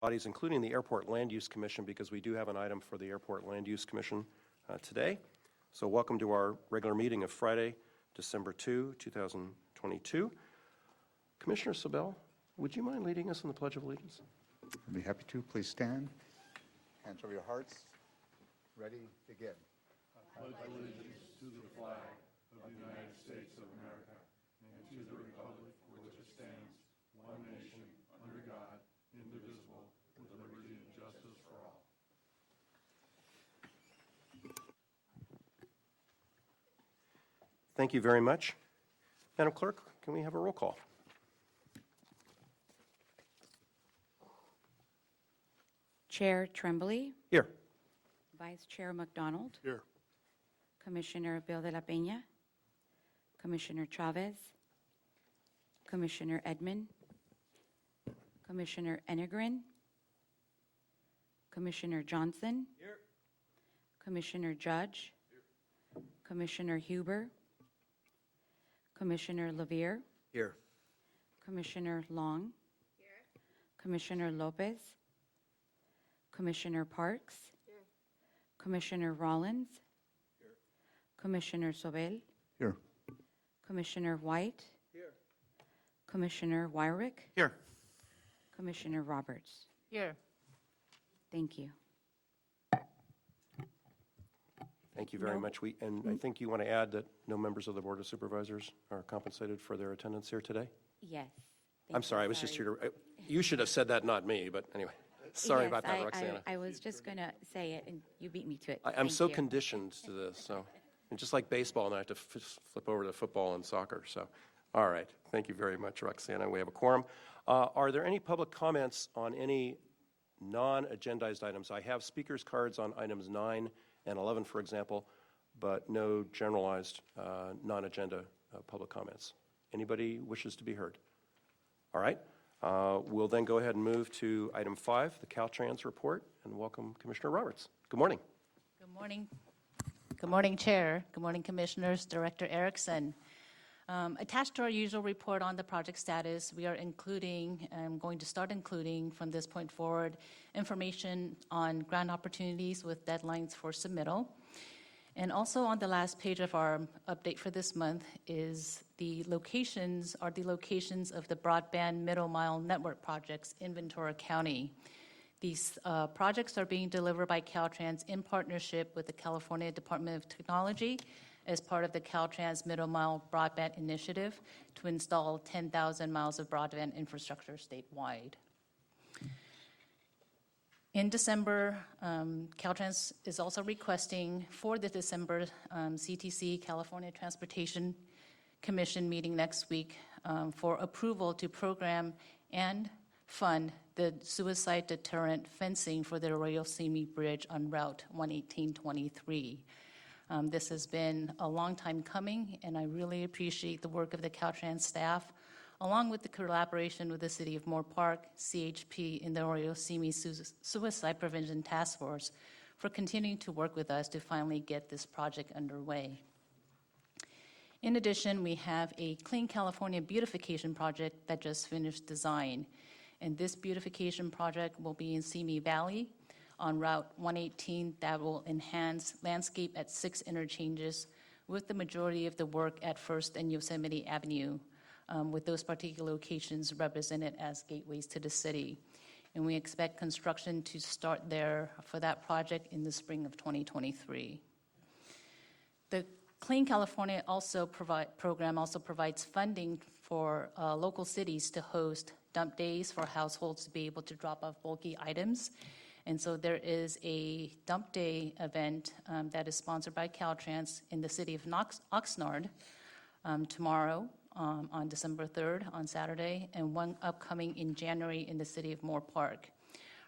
bodies, including the Airport Land Use Commission, because we do have an item for the Airport Land Use Commission today. So welcome to our regular meeting of Friday, December 2, 2022. Commissioner Sobel, would you mind leading us in the Pledge of Allegiance? I'd be happy to. Please stand. Hands over your hearts. Ready, begin. I pledge allegiance to the flag of the United States of America and to the republic for which it stands, one nation, under God, indivisible, with liberty and justice for all. Thank you very much. Madam Clerk, can we have a roll call? Chair Tremblay. Here. Vice Chair McDonald. Here. Commissioner Bill de la Peña. Commissioner Chavez. Commissioner Edmond. Commissioner Enegren. Commissioner Johnson. Here. Commissioner Judge. Here. Commissioner Huber. Commissioner Levere. Here. Commissioner Long. Here. Commissioner Lopez. Commissioner Parks. Here. Commissioner Rollins. Here. Commissioner Sobel. Here. Commissioner White. Here. Commissioner Wyrick. Here. Commissioner Roberts. Here. Thank you. Thank you very much. I think you want to add that no members of the Board of Supervisors are compensated for their attendance here today? Yes. I'm sorry, I was just here to, you should have said that, not me, but anyway. Sorry Yes, about that, Roxana. I was just going to say it, and you beat me to it. I'm Thank so you. conditioned to this, so, and just like baseball, and I have to flip over to football and soccer, so. All right, thank you very much, Roxana. We have a quorum. Are there any public comments on any non-agendized items? I have speakers cards on items 9 and 11, for example, but no generalized non-agenda public comments. Anybody wishes to be heard? All right. We'll then go ahead and move to item 5, the Caltrans report, and welcome Commissioner Roberts. Good morning. Good morning. Good morning, Chair. Good morning, Commissioners. Director Erickson. Attached to our usual report on the project status, we are including, and going to start including from this point forward, information on grant opportunities with deadlines for submittal. And also on the last page of our update for this month is the locations of the broadband middle mile network projects in Ventura County. These projects are being delivered by Caltrans in partnership with the California Department of Technology as part of the Caltrans Middle Mile Broadband Initiative to install 10,000 miles of broadband infrastructure statewide. In December, Caltrans is also requesting for the December CTC, California Transportation Commission meeting next week for approval to program and fund the suicide deterrent fencing for the Arroyo Simi Bridge on Route 11823. This has been a long time coming, and I really appreciate the work of the Caltrans staff, along with the collaboration with the City of Moore Park, CHP, and the Arroyo Simi Suicide Prevention Task Force for continuing to work with us to finally get this project underway. In addition, we have a Clean California beautification project that just finished design, and this beautification project will be in Simi Valley on Route 118 that will enhance landscape at 6 interchanges, with the majority of the work at First and Yosemite Avenue, with those particular locations represented as gateways to the city. And we expect construction to start there for that project in the spring of 2023. The Clean California program also provides funding for local cities to host dump days for households to be able to drop off bulky items. And so there is a dump day event that is sponsored by Caltrans in the city of Oxnard tomorrow on December 3rd on Saturday, and one upcoming in January in the city of Moore Park.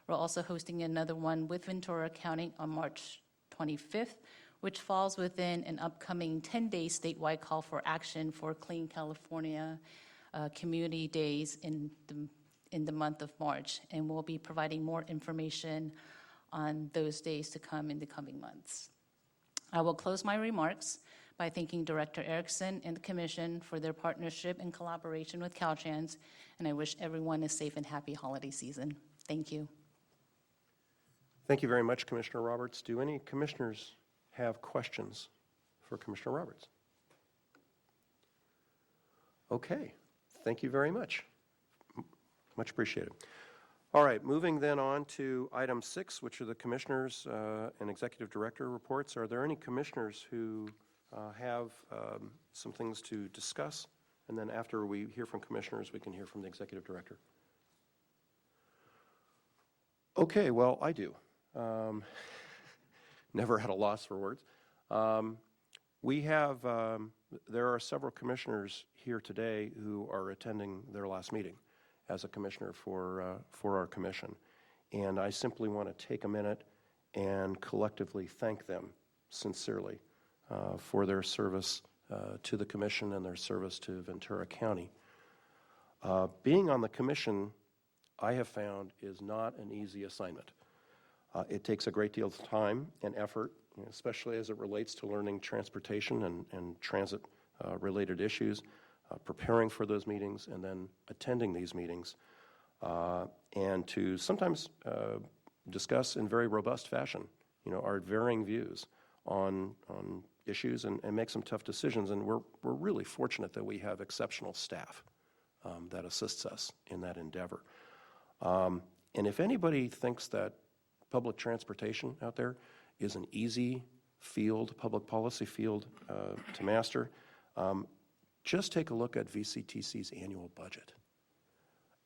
We're also hosting another one with Ventura County on March 25th, which falls within an upcoming 10-day statewide call for action for Clean California Community Days in the month of March, and we'll be providing more information on those days to come in the coming months. I will close my remarks by thanking Director Erickson and the Commission for their partnership and collaboration with Caltrans, and I wish everyone a safe and happy holiday season. Thank you. Thank you very much, Commissioner Roberts. Do any commissioners have questions for Commissioner Roberts? Okay, thank you very much. Much appreciated. All right, moving then on to item 6, which are the commissioners and executive director reports. Are there any commissioners who have some things to discuss? And then after we hear from commissioners, we can hear from the executive director. Okay, well, I do. Never had a loss for words. We have, there are several commissioners here today who are attending their last meeting as a commissioner for our commission. And I simply want to take a minute and collectively thank them sincerely for their service to the commission and their service to Ventura County. Being on the commission, I have found, is not an easy assignment. It takes a great deal of time and effort, especially as it relates to learning transportation and transit-related issues, preparing for those meetings, and then attending these meetings, and to sometimes discuss in very robust fashion, our varying views on issues and make some tough decisions. And we're really fortunate that we have exceptional staff that assists us in that endeavor. And if anybody thinks that public transportation out there is an easy field, public policy field to master, just take a look at VCTC's annual budget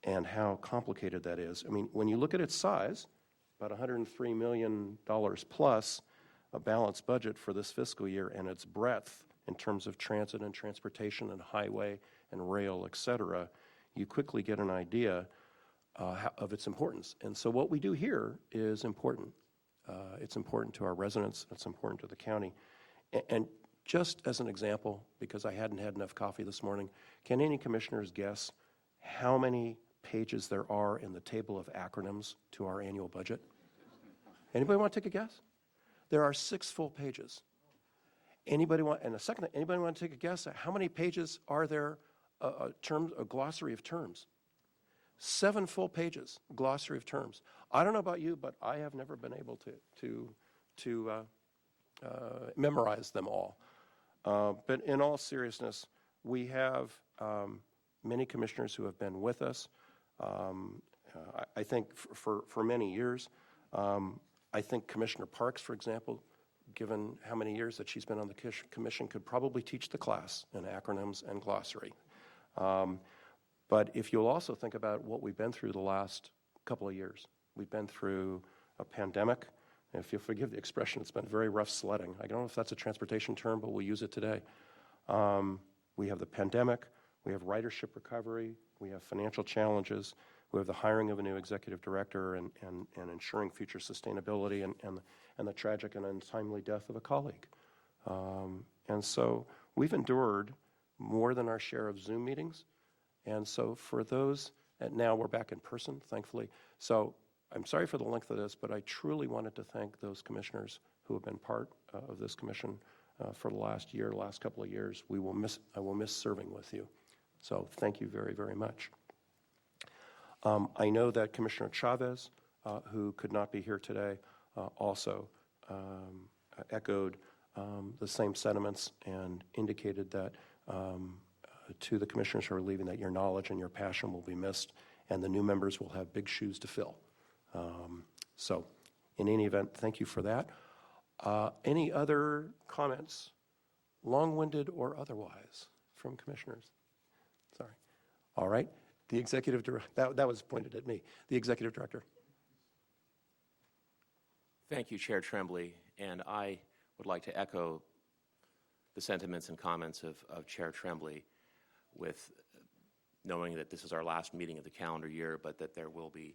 and how complicated that is. I mean, when you look at its size, about $103 million plus a balanced budget for this fiscal year, and its breadth in terms of transit and transportation and highway and rail, et cetera, you quickly get an idea of its importance. And so what we do here is important. It's important to our residents. It's important to the county. And just as an example, because I hadn't had enough coffee this morning, can any commissioners guess how many pages there are in the table of acronyms to our annual budget? Anybody want to take a guess? There are 6 full pages. Anybody want to take a guess at how many pages are there a glossary of terms? 7 full pages, glossary of terms. I don't know about you, but I have never been able to memorize them all. But in all seriousness, we have many commissioners who have been with us, I think, for many years. I think Commissioner Parks, for example, given how many years that she's been on the commission, could probably teach the class in acronyms and glossary. But if you'll also think about what we've been through the last couple of years, we've been through a pandemic. And if you'll forgive the expression, it's been very rough sledding. I don't know if that's a transportation term, but we'll use it today. We have the pandemic, we have ridership recovery, we have financial challenges, we have the hiring of a new executive director and ensuring future sustainability and the tragic and untimely death of a colleague. And so we've endured more than our share of Zoom meetings. And so for those, and now we're back in person, thankfully. So I'm sorry for the length of this, but I truly wanted to thank those commissioners who have been part of this commission for the last couple of years. I will miss serving with you. So thank you very, very much. I know that Commissioner Chavez, who could not be here today, also echoed the same sentiments and indicated that to the commissioners who are leaving that your knowledge and your passion will be missed, and the new members will have big shoes to fill. So in any event, thank you for that. Any other comments, long-winded or otherwise, from commissioners? Sorry. All right. The executive director, that was pointed at me. The executive director. Thank you, Chair Tremblay, and I would like to echo the sentiments and comments of Chair Tremblay, with knowing that this is our last meeting of the calendar year, but that there will be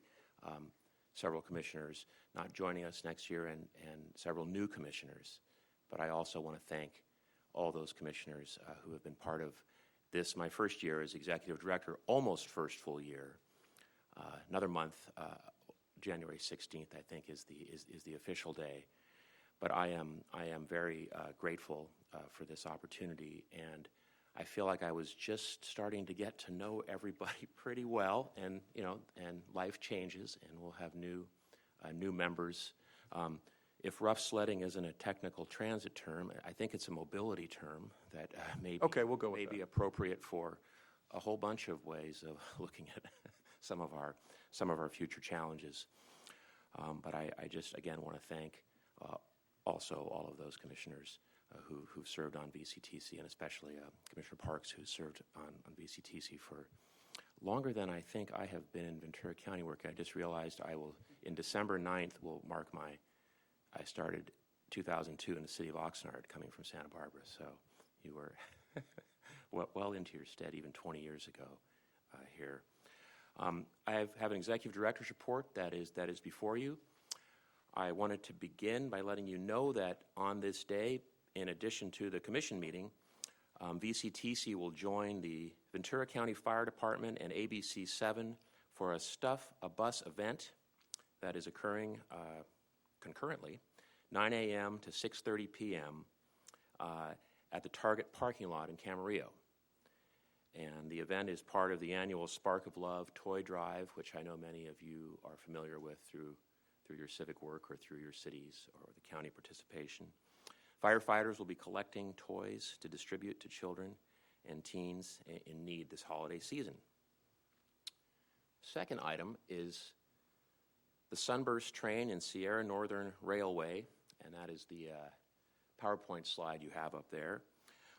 several commissioners not joining us next year and several new commissioners. But I also want to thank all those commissioners who have been part of this, my first year as executive director, almost first full year. Another month, January 16th, I think, is the official day. But I am very grateful for this opportunity, and I feel like I was just starting to get to know everybody pretty well, and life changes, and we'll have new members If rough sledding isn't a technical transit term, I think it's a mobility term that Okay, we'll go with may that. be appropriate for a whole bunch of ways of looking at some of our future challenges. But I just, again, want to thank also all of those commissioners who've served on VCTC, and especially Commissioner Parks, who's served on VCTC for longer than I think I have been in Ventura County working. I just realized in December 9th, will mark I started 2002 in the city of Oxnard, coming from Santa Barbara. So you were well into your stead even 20 years ago here. I have an executive director's report that is before you. I wanted to begin by letting you know that on this day, in addition to the commission meeting, VCTC will join the Ventura County Fire Department and ABC 7 for a Stuff a Bus event that is occurring concurrently, 9 a.m. to 6:30 p.m. At the Target parking lot in Camarillo. And the event is part of the annual Spark of Love toy drive, which I know many of you are familiar with through your civic work or through your cities or the county participation. Firefighters will be collecting toys to distribute to children and teens in need this holiday season. Second item is the Sunburst train in Sierra Northern Railway, and that is the PowerPoint slide you have up there,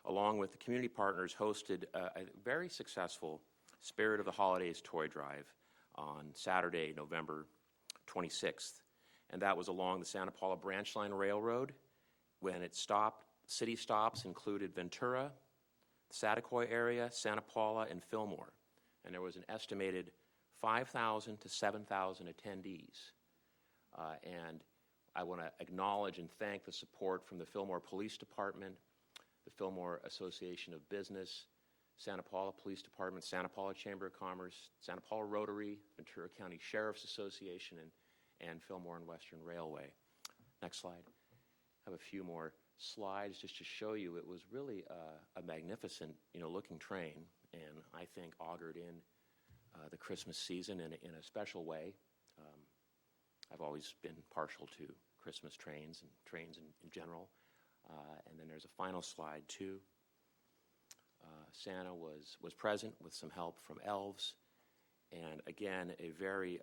along with the community partners, hosted a very successful Spirit of the Holidays toy drive on Saturday, November 26th. And that was along the Santa Paula Branch Line Railroad. When it stopped, city stops included Ventura, Saticoy area, Santa Paula, and Fillmore. And there was an estimated 5,000 to 7,000 attendees. And I want to acknowledge and thank the support from the Fillmore Police Department, the Fillmore Association of Business, Santa Paula Police Department, Santa Paula Chamber of Commerce, Santa Paula Rotary, Ventura County Sheriff's Association, and Fillmore and Western Railway. Next slide. I have a few more slides just to show you. It was really a magnificent, looking train, and I think augured in the Christmas season in a special way. I've always been partial to Christmas trains and trains in general. And then there's a final slide too. Santa was present with some help from elves, and again a very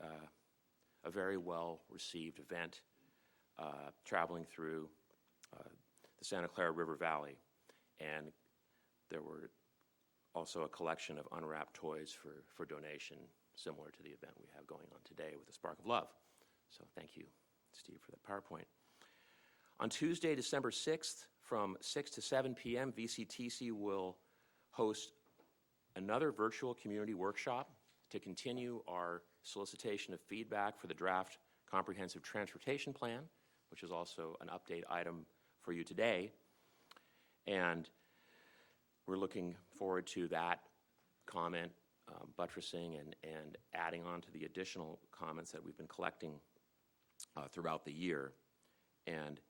well received event, traveling through the Santa Clara River Valley, and there were also a collection of unwrapped toys for donation, similar to the event we have going on today with the Spark of Love. So thank you, Steve, for that PowerPoint. On Tuesday, December 6th, from 6 to 7 p.m., VCTC will host another virtual community workshop to continue our solicitation of feedback for the draft comprehensive transportation plan, which is also an update item for you today. And we're looking forward to that comment buttressing and adding on to the additional comments that we've been collecting throughout the year. And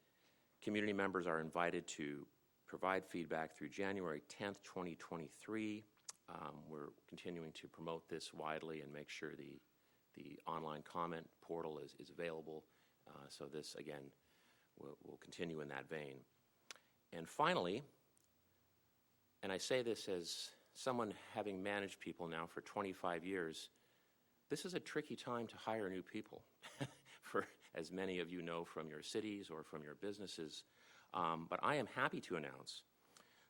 community members are invited to provide feedback through January 10th, 2023. We're continuing to promote this widely and make sure the online comment portal is available. So this, again, will continue in that vein. And finally, and I say this as someone having managed people now for 25 years, this is a tricky time to hire new people, for as many of you know from your cities or from your businesses. But I am happy to announce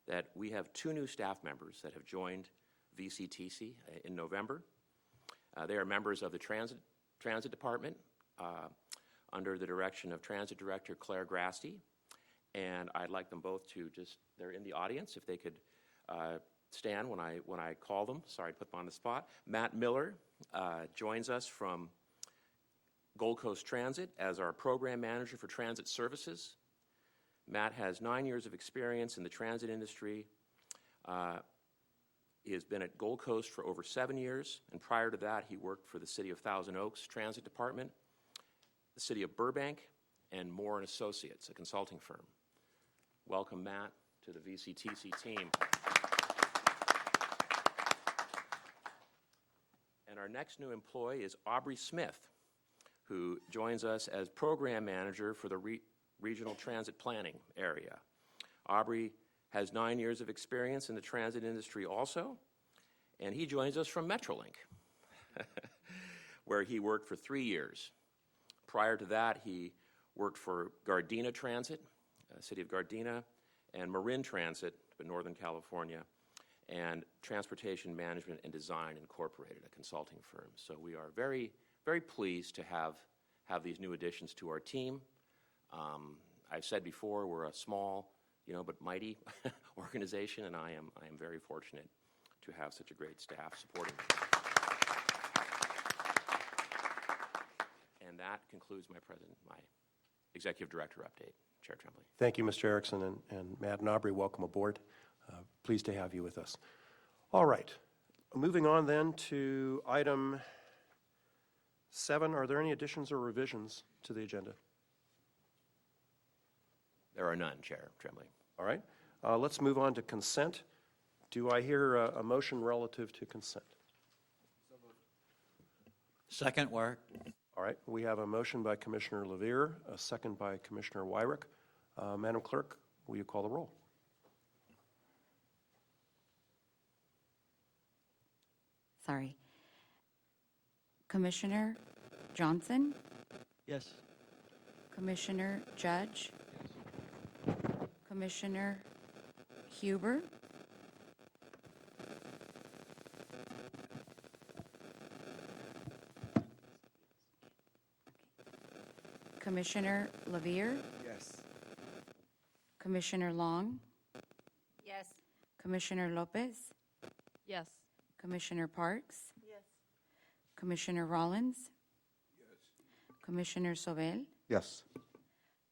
that we have 2 new staff members that have joined VCTC in November. They are members of the Transit Department under the direction of Transit Director Claire Grasty. And I'd like them both to they're in the audience, if they could stand when I call them. Sorry to put them on the spot. Matt Miller joins us from Gold Coast Transit as our program manager for transit services. Matt has 9 years of experience in the transit industry. He has been at Gold Coast for over 7 years, and prior to that, he worked for the City of Thousand Oaks Transit Department, the City of Burbank, and Moore & Associates, a consulting firm. Welcome, Matt, to the VCTC team. And our next new employee is Aubrey Smith, who joins us as program manager for the regional transit planning area. Aubrey has 9 years of experience in the transit industry also, and he joins us from Metrolink, where he worked for 3 years. Prior to that, he worked for Gardena Transit, City of Gardena, and Marin Transit in Northern California, and Transportation Management and Design Incorporated, a consulting firm. So we are very, very pleased to have these new additions to our team. I've said before, we're a small, but mighty organization, and I am very fortunate to have such a great staff supporting me. And that concludes my executive director update. Chair Tremblay. Thank you, Mr. Erickson, and Matt and Aubrey, welcome aboard. Pleased to have you with us. All right, moving on then to item 7. Are there any additions or revisions to the agenda? There are none, Chair Tremblay. All right, let's move on to consent. Do I hear a motion relative to consent? Second, Warwick. All right, we have a motion by Commissioner Levere, a second by Commissioner Wyrick. Madam Clerk, will you call the roll? Sorry. Commissioner Johnson, Yes. Commissioner Judge, Commissioner Huber, Commissioner Levere, Yes. Commissioner Long, Yes. Commissioner Lopez, Yes. Commissioner Parks, Commissioner Rollins, Commissioner Sobel, Yes.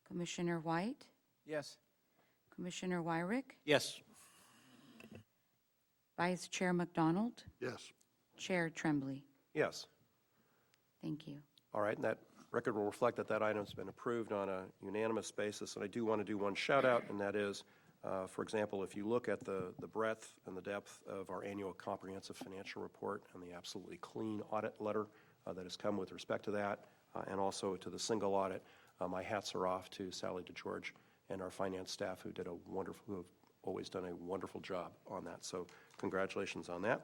Commissioner White, Yes. Commissioner Wyrick, Yes. Vice Chair McDonald, Yes. Chair Tremblay. Yes. Thank you. All right, and that record will reflect that item's been approved on a unanimous basis. And I do want to do one shout out, and that is, for example, if you look at the breadth and the depth of our annual comprehensive financial report and the absolutely clean audit letter that has come with respect to that, and also to the single audit, my hats are off to Sally DeGeorge and our finance staff who have always done a wonderful job on that. So congratulations on that.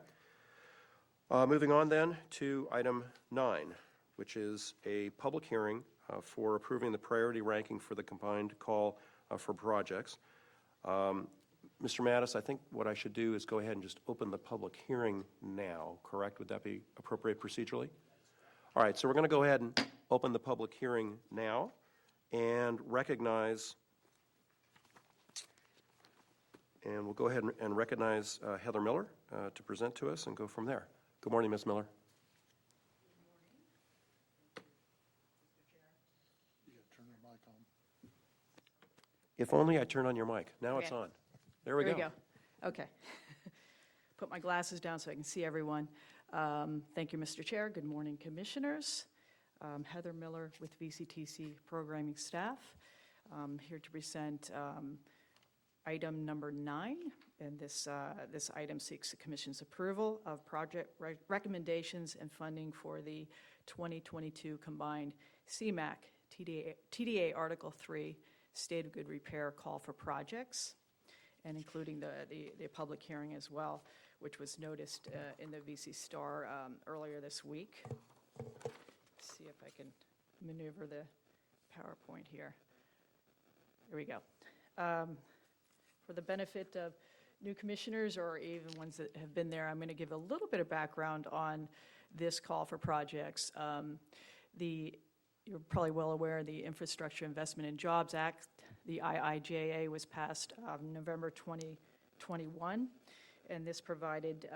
Moving on then to item 9, which is a public hearing for approving the priority ranking for the combined call for projects. Mr. Mattis, I think what I should do is go ahead and just open the public hearing now, correct? Would that be appropriate procedurally? All right, so we're going to go ahead and open the public hearing now and recognize, and we'll go ahead and recognize Heather Miller to present to us and go from there. Good morning, Ms. Miller. You got to turn your mic on. If only I turned on your mic. Now it's Okay. on. There we go. Okay. Put my glasses down so I can see everyone. Thank you, Mr. Chair. Good morning, Commissioners. Heather Miller with VCTC programming staff. Here to present item number 9, and this item seeks the Commission's approval of project recommendations and funding for the 2022 combined CMAQ TDA Article 3 State of Good Repair Call for Projects, and including the public hearing as well, which was noticed in the VC Star earlier this week. Let's see if I can maneuver the PowerPoint here. Here we go. For the benefit of new commissioners or even ones that have been there, I'm going to give a little bit of background on this call for projects. You're probably well aware the Infrastructure Investment and Jobs Act, the IIJA, was passed November 2021, and this provided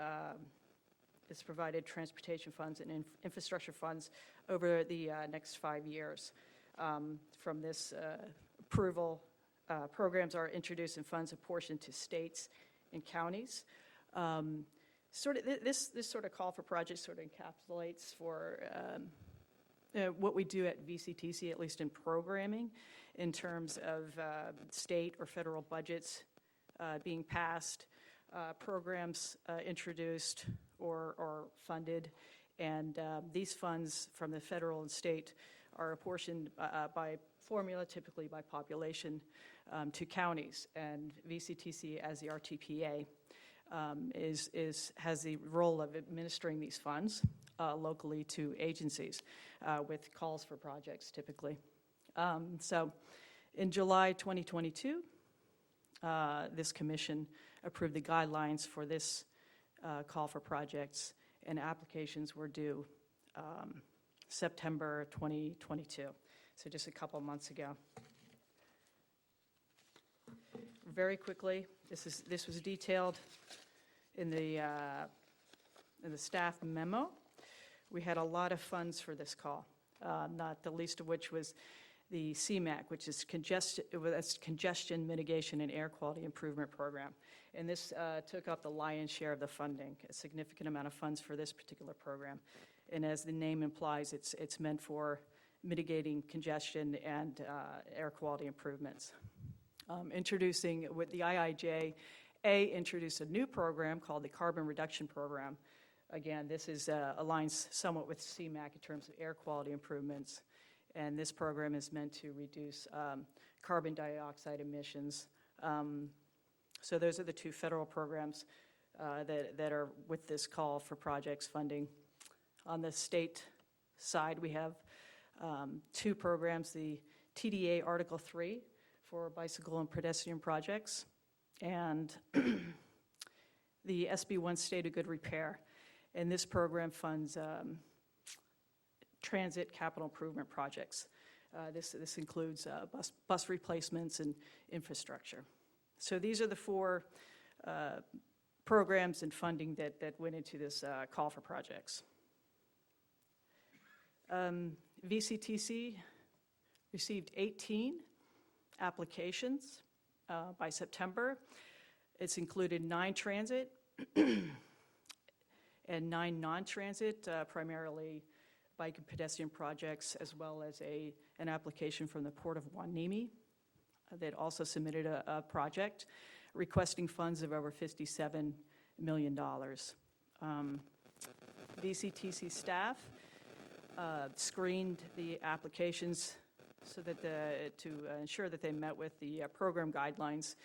transportation funds and infrastructure funds over the next 5 years. From this approval, programs are introduced and funds apportioned to states and counties. This sort of call for projects sort of encapsulates for what we do at VCTC, at least in programming, in terms of state or federal budgets being passed, programs introduced or funded, and these funds from the federal and state are apportioned by formula, typically by population, to counties. And VCTC, as the RTPA, has the role of administering these funds locally to agencies with calls for projects typically. So in July 2022, this commission approved the guidelines for this call for projects, and applications were due September 2022, so just a couple months ago. Very quickly, this was detailed in the staff memo. We had a lot of funds for this call, not the least of which was the CMAQ, which is Congestion Mitigation and Air Quality Improvement Program. And this took up the lion's share of the funding, a significant amount of funds for this particular program. And as the name implies, it's meant for mitigating congestion and air quality improvements. Introducing, with the IIJA, introduced a new program called the Carbon Reduction Program. Again, this aligns somewhat with CMAQ in terms of air quality improvements. And this program is meant to reduce carbon dioxide emissions. So those are the two federal programs that are with this call for projects funding. On the state side, we have two programs, the TDA Article 3 for bicycle and pedestrian projects, and the SB 1 State of Good Repair. And this program funds transit capital improvement projects. This includes bus replacements and infrastructure. So these are the four programs and funding that went into this call for projects. VCTC received 18 applications by September. It's included 9 transit and 9 non-transit, primarily bike and pedestrian projects, as well as an application from the Port of Hueneme that also submitted a project requesting funds of over $57 million. VCTC staff screened the applications so that to ensure that they met with the program guidelines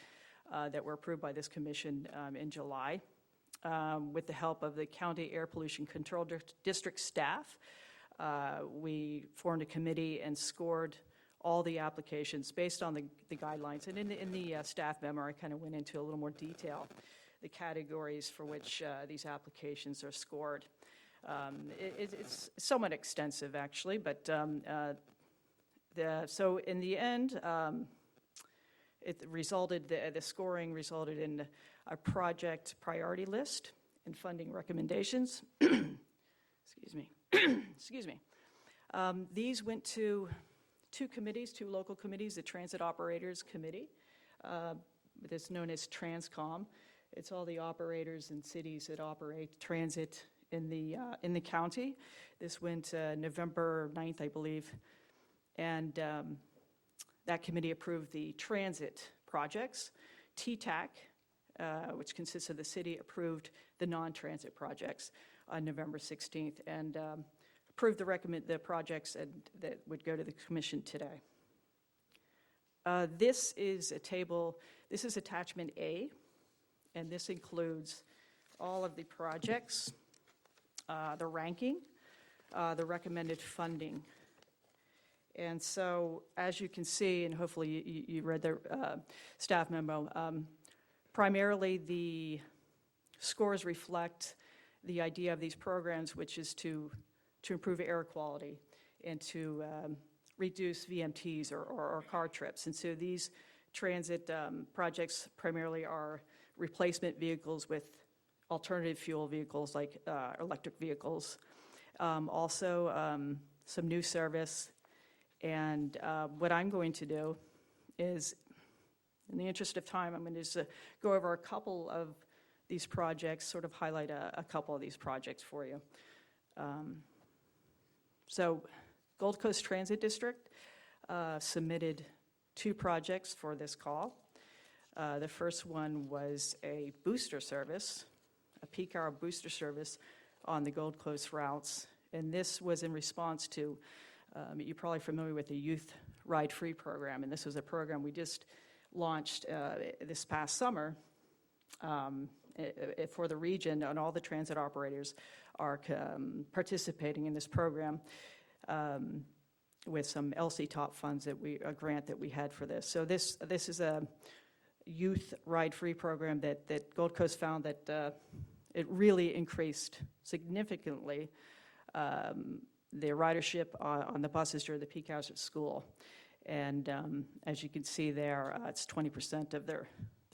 that were approved by this commission in July. With the help of the County Air Pollution Control District staff, we formed a committee and scored all the applications based on the guidelines. And in the staff memo, I kind of went into a little more detail, the categories for which these applications are scored. It's somewhat extensive, actually, but so in the end, the scoring resulted in a project priority list and funding recommendations. Excuse me. Excuse me. These went to two local committees, the Transit Operators Committee, that's known as TRANSCOM. It's all the operators and cities that operate transit in the county. This went November 9th, I believe, and that committee approved the transit projects. TTAC, which consists of the city, approved the non-transit projects on November 16th and approved the projects that would go to the commission today. This is a table, this is attachment A, and this includes all of the projects, the ranking, the recommended funding. And so, as you can see, and hopefully you read the staff memo, primarily the scores reflect the idea of these programs, which is to improve air quality and to reduce VMTs or car trips. And so these transit projects primarily are replacement vehicles with alternative fuel vehicles like electric vehicles. Also, some new service. And what I'm going to do is, in the interest of time, I'm going to just go over a couple of these projects, sort of highlight a couple of these projects for you. So Gold Coast Transit District submitted 2 projects for this call. The first one was a booster service, a peak hour booster service on the Gold Coast routes. And this was in response to You're probably familiar with the Youth Ride Free program, and this was a program we just launched this past summer for the region, and all the transit operators are participating in this program with some LC Top funds a grant that we had for this. So this is a youth ride-free program that Gold Coast found that it really increased significantly the ridership on the buses during the peak hours of school. And as you can see there, it's 20% of their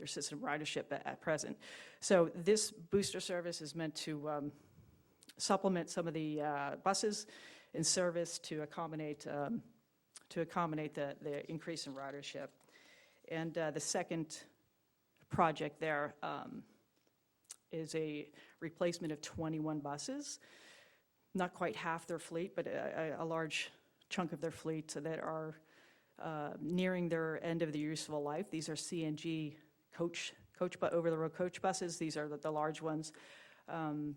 system ridership at present. So this booster service is meant to supplement some of the buses in service to accommodate the increase in ridership. And the second project there is a replacement of 21 buses, not quite half their fleet, but a large chunk of their fleet that are nearing their end of the useful life. These are CNG over-the-road coach buses. These are the large ones. And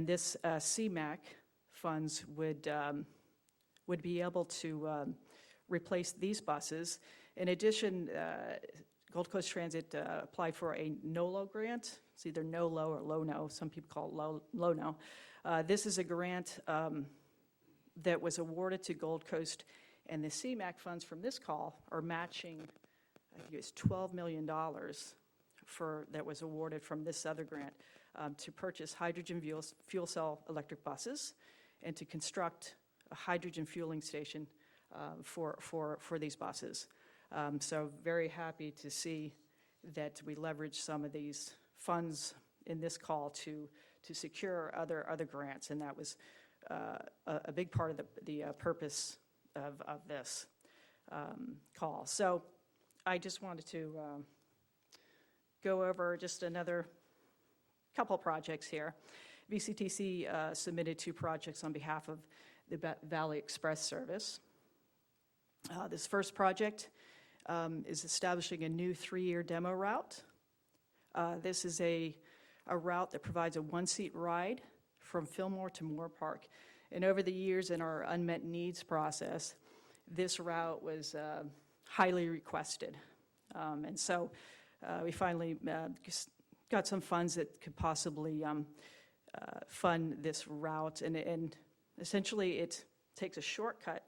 this CMAQ funds would be able to replace these buses. In addition, Gold Coast Transit applied for a NOLO grant. It's either NOLO or LONO. Some people call it LONO. This is a grant that was awarded to Gold Coast, and the CMAQ funds from this call are matching, I think it's $12 million that was awarded from this other grant to purchase hydrogen fuel cell electric buses and to construct a hydrogen fueling station for these buses. So very happy to see that we leverage some of these funds in this call to secure other grants, and that was a big part of the purpose of this call. So I just wanted to go over just another couple projects here. VCTC submitted 2 projects on behalf of the Valley Express service. This first project is establishing a new 3-year demo route. This is a route that provides a 1-seat ride from Fillmore to Moore Park. And over the years in our unmet needs process, this route was highly requested. And so we finally got some funds that could possibly fund this route. And essentially it takes a shortcut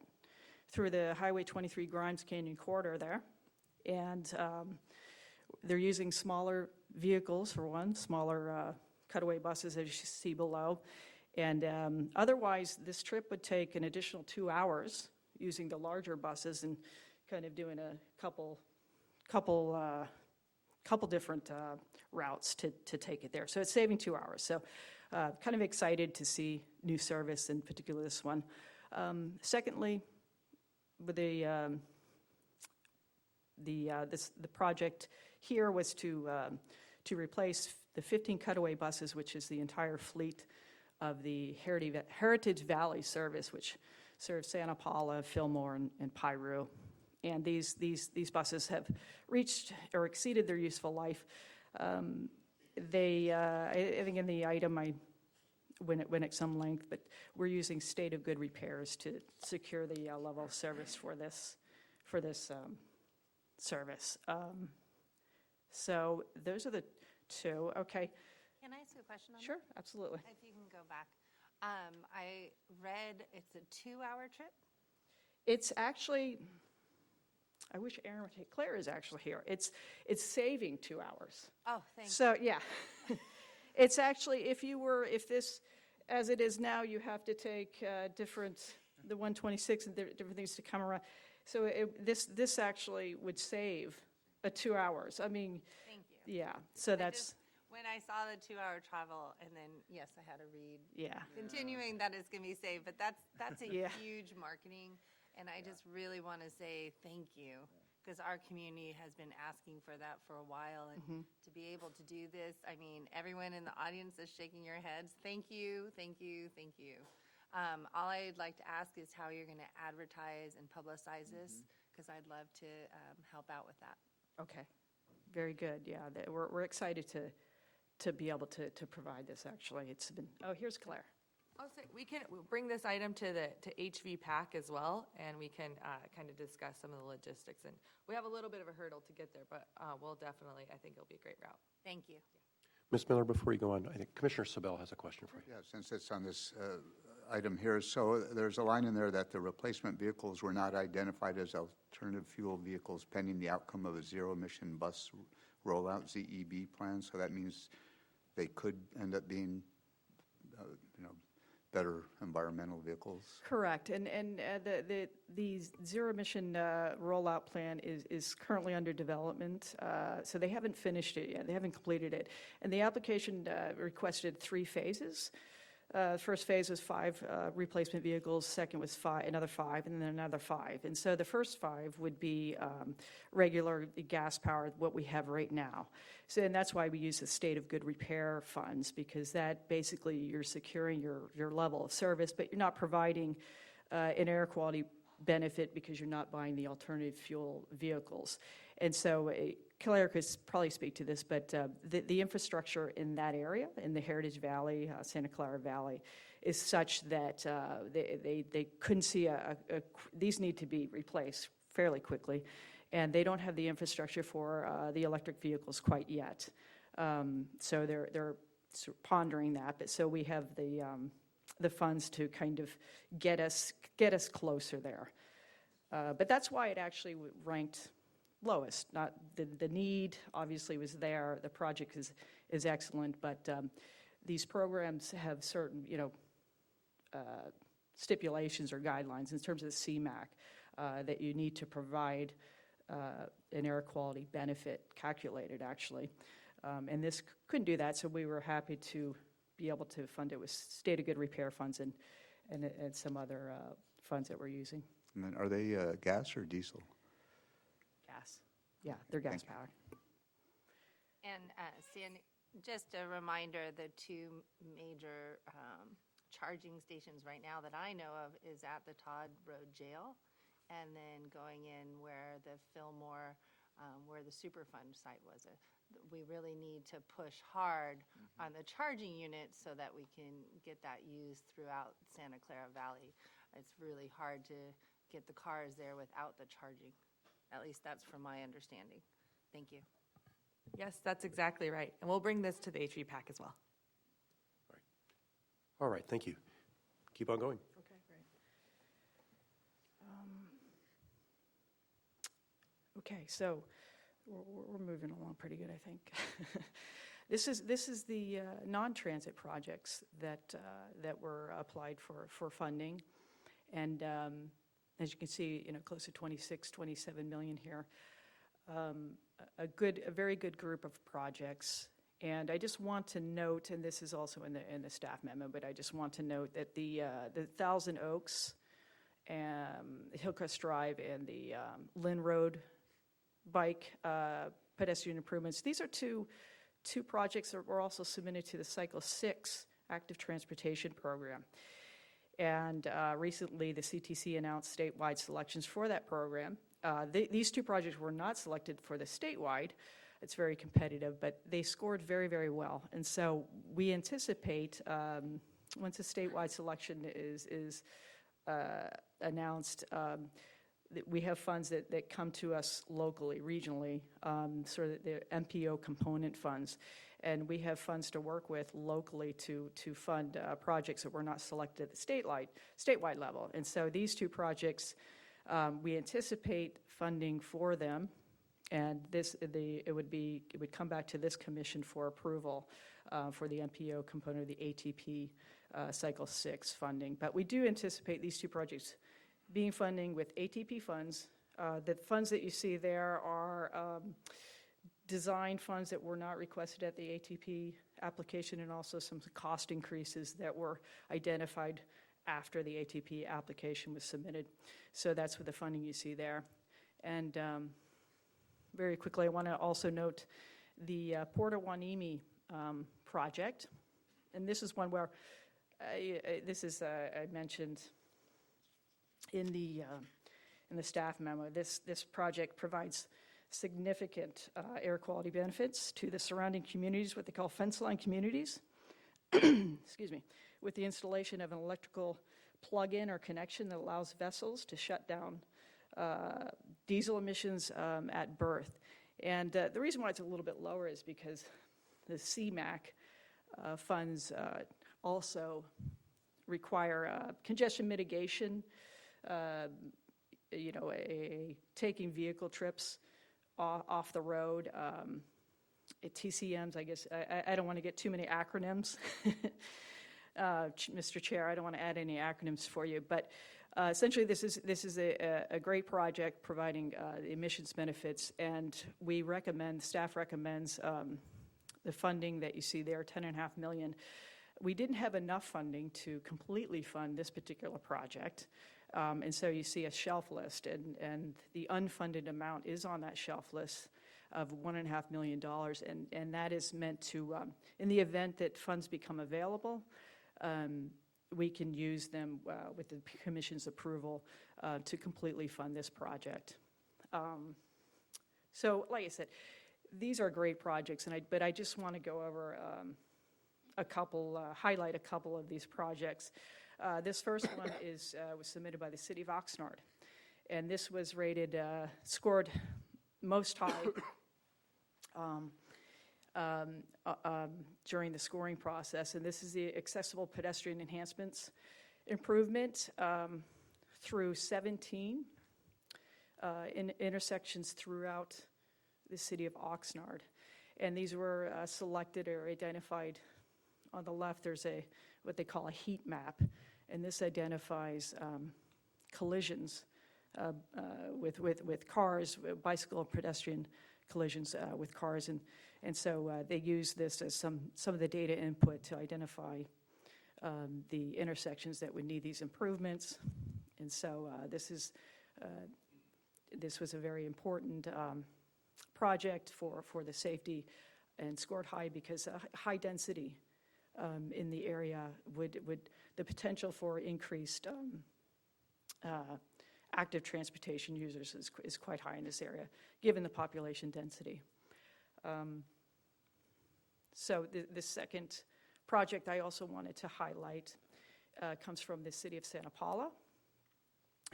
through the Highway 23 Grimes Canyon corridor there. And they're using smaller vehicles, for one, smaller cutaway buses, as you see below. And otherwise, this trip would take an additional 2 hours using the larger buses and kind of doing a couple different routes to take it there. So it's saving 2 hours. So kind of excited to see new service, in particular this one. Secondly, with the project here was to replace the 15 cutaway buses, which is the entire fleet of the Heritage Valley service, which serves Santa Paula, Fillmore, and Piru. And these buses have reached or exceeded their useful life. I think in the item I went at some length, but we're using state of good repairs to secure the level of service for this service. So those are the 2. Okay. Can I ask you a question on that? Sure, absolutely. If you can go back. I read it's a 2-hour trip? It's actually, I wish Aaron would take, Claire is actually here. It's saving 2 hours. Oh, thank you. So, yeah. It's actually, if this, as it is now, you have to take the 126 and different things to come around. So this actually would save 2 hours. I mean, Thank you. yeah, so that's, When I saw the 2-hour travel, and then, yes, I had to read. yeah. Continuing that it's going to be saved, but that's a Yeah. huge marketing, and I just really want to say thank you, because our community has been asking for that for a while, and to be able to do this, I mean, everyone in the audience is shaking your heads. Thank you, thank you, thank you. All I'd like to ask is how you're going to advertise and publicize this, because I'd love to help out with that. Okay, very good, yeah. We're excited to be able to provide this, actually. It's been, oh, here's Claire. I'll say, we'll bring this item to HV PAC as well, and we can kind of discuss some of the logistics. And we have a little bit of a hurdle to get there, but we'll definitely, I think it'll be a great route. Thank you. Ms. Miller, before you go on, I think Commissioner Sabel has a question for you. Yeah, since it's on this item here, so there's a line in there that the replacement vehicles were not identified as alternative fuel vehicles pending the outcome of a zero-emission bus rollout ZEB plan. So that means they could end up being, better environmental vehicles. Correct, and the zero-emission rollout plan is currently under development, so they haven't finished it yet, they haven't completed it. And the application requested 3 phases. First phase was 5 replacement vehicles, second was another 5, and then another 5. And so the first 5 would be regular gas-powered, what we have right now. So, and that's why we use the state of good repair funds, because that basically you're securing your level of service, but you're not providing an air quality benefit because you're not buying the alternative fuel vehicles. And so Claire could probably speak to this, but the infrastructure in that area, in the Heritage Valley, Santa Clara Valley, is such that they couldn't see these need to be replaced fairly quickly, and they don't have the infrastructure for the electric vehicles quite yet. So they're sort of pondering that, but so we have the funds to kind of get us closer there. But that's why it actually ranked lowest. Not the need obviously was there. The project is excellent, but these programs have certain stipulations or guidelines in terms of the CMAQ that you need to provide an air quality benefit calculated actually, and this couldn't do that. So we were happy to be able to fund it with state of good repair funds and some other funds that we're using. And then are they gas or diesel? Gas. Yeah, they're gas powered. And just a reminder, the 2 major charging stations right now that I know of is at the Todd Road Jail, and then going in where the Fillmore, where the Superfund site was. We really need to push hard on the charging units so that we can get that used throughout Santa Clara Valley. It's really hard to get the cars there without the charging. At least that's from my understanding. Thank you. Yes, that's exactly right. And we'll bring this to the HV PAC as well. All right, thank you. Keep on going. Okay, great. Okay, so we're moving along pretty good, I think. This is the non-transit projects that were applied for funding, and as you can see, close to 27 million here. A very good group of projects. And I just want to note, and this is also in the staff memo, but I just want to note that the Thousand Oaks, Hillcrest Drive, and the Lynn Road bike pedestrian improvements, these are two projects that were also submitted to the Cycle 6 Active Transportation Program. And recently, the CTC announced statewide selections for that program. These 2 projects were not selected for the statewide. It's very competitive, but they scored very, very well. And so we anticipate, once a statewide selection is announced, that we have funds that come to us locally, regionally, sort of the MPO component funds. And we have funds to work with locally to fund projects that were not selected at the statewide level. And so these 2 projects, we anticipate funding for them, and it would come back to this commission for approval for the MPO component of the ATP Cycle 6 funding. But we do anticipate these 2 projects being funding with ATP funds. The funds that you see there are design funds that were not requested at the ATP application, and also some cost increases that were identified after the ATP application was submitted. So that's what the funding you see there. And very quickly, I want to also note the Port of Hueneme project. And this is one where, I mentioned in the staff memo, this project provides significant air quality benefits to the surrounding communities, what they call fence line communities, excuse me, with the installation of an electrical plug-in or connection that allows vessels to shut down diesel emissions at berth. And the reason why it's a little bit lower is because the CMAQ funds also require congestion mitigation, taking vehicle trips off the road, TCMs, I guess. I don't want to get too many acronyms. Mr. Chair, I don't want to add any acronyms for you, but essentially this is a great project providing emissions benefits, and staff recommends the funding that you see there, $10.5 million. We didn't have enough funding to completely fund this particular project, and so you see a shelf list, and the unfunded amount is on that shelf list of $1.5 million, and that is meant to, in the event that funds become available, we can use them with the Commission's approval to completely fund this project. So, like I said, these are great projects, but I just want to go over highlight a couple of these projects. This first one was submitted by the City of Oxnard, and this was scored most high during the scoring process, and this is the accessible pedestrian enhancements improvement through 17 intersections throughout the City of Oxnard. And these were selected or identified. On the left, there's what they call a heat map, and this identifies collisions with cars, bicycle and pedestrian collisions with cars, and so they use this as some of the data input to identify the intersections that would need these improvements. And so this was a very important project for the safety, and scored high because high density in the area would the potential for increased active transportation users is quite high in this area, given the population density. So the second project I also wanted to highlight comes from the City of Santa Paula.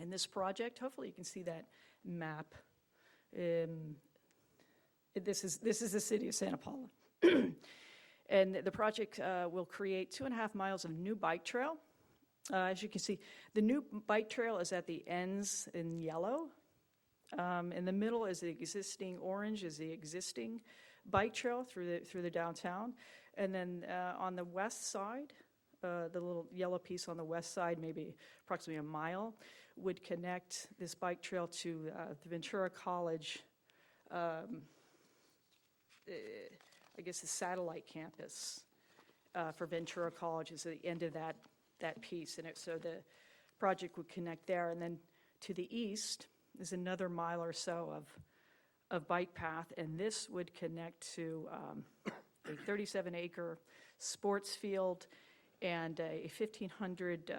And this project, hopefully you can see that map. This is the City of Santa Paula. And the project will create 2.5 miles of new bike trail. As you can see, the new bike trail is at the ends in yellow. In the middle is the existing orange, is the existing bike trail through the downtown. And then on the west side, the little yellow piece on the west side, maybe approximately a mile, would connect this bike trail to the Ventura College, I guess the satellite campus for Ventura College is at the end of that piece. And so the project would connect there. And then to the east is another mile or so of bike path, and this would connect to a 37-acre sports field and a 1,500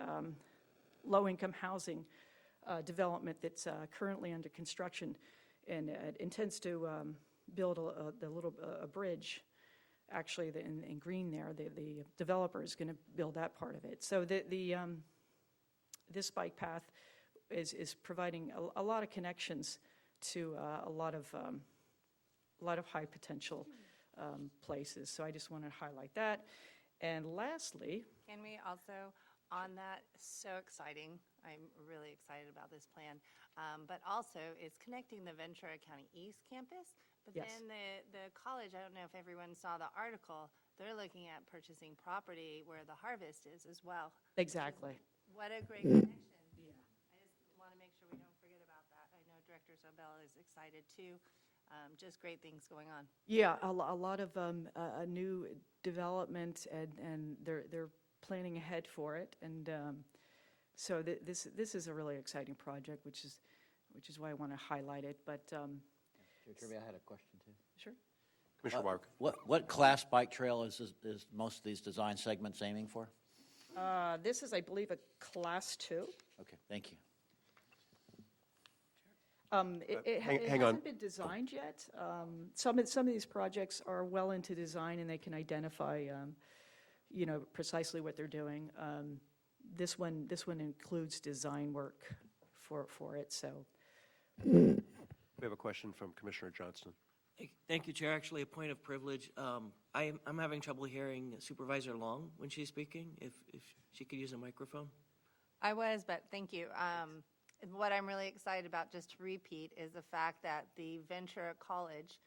low-income housing development that's currently under construction, and intends to build a bridge. Actually, in green there, the developer is going to build that part of it. So this bike path is providing a lot of connections to a lot of high potential places. So I just want to highlight that. And lastly, Can we also, on that, so exciting, I'm really excited about this plan, but also it's connecting the Ventura County East campus, but Yes. then the college, I don't know if everyone saw the article, they're looking at purchasing property where the Harvest is as well. exactly. What a great connection. I just want to make sure we don't forget about that. I know Director Zobel is excited too. Just great things going on. Yeah, a lot of a new development, and they're planning ahead for it, and so this is a really exciting project, which is why I want to highlight it. But Chair, I had a question too. sure. Commissioner Mark. What class bike trail is most of these design segments aiming for? This is, I believe, a Class 2. Okay, thank you. It hang on. hasn't been designed yet. Some of these projects are well into design, and they can identify, precisely what they're doing. This one includes design work for it, so. We have a question from Commissioner Johnston. Thank you, Chair. Actually, a point of privilege. I'm having trouble hearing Supervisor Long when she's speaking. If she could use a microphone. I was, but thank you. What I'm really excited about, just to repeat, is the fact that the Ventura College,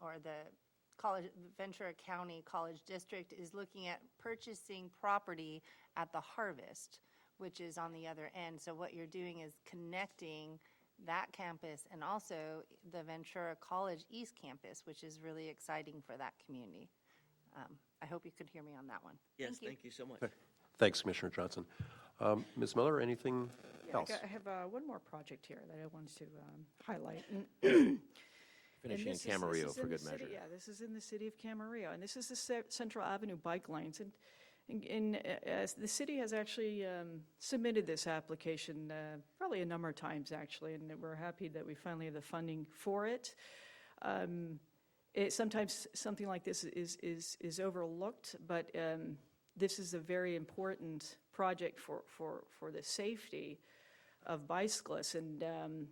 or the Ventura County College District, is looking at purchasing property at the Harvest, which is on the other end. So what you're doing is connecting that campus and also the Ventura College East Campus, which is really exciting for that community. I hope you could hear me on that one. Yes, thank you so much. Okay. Thanks, Commissioner Johnson. Ms. Miller, anything else? I have one more project here that I wanted to highlight. Finishing in this Camarillo is for in the good measure. city- Yeah, this is in the city of Camarillo, and this is the Central Avenue bike lanes. And the city has actually submitted this application probably a number of times, actually, and we're happy that we finally have the funding for it. Sometimes something like this is overlooked, but this is a very important project for the safety of bicyclists. And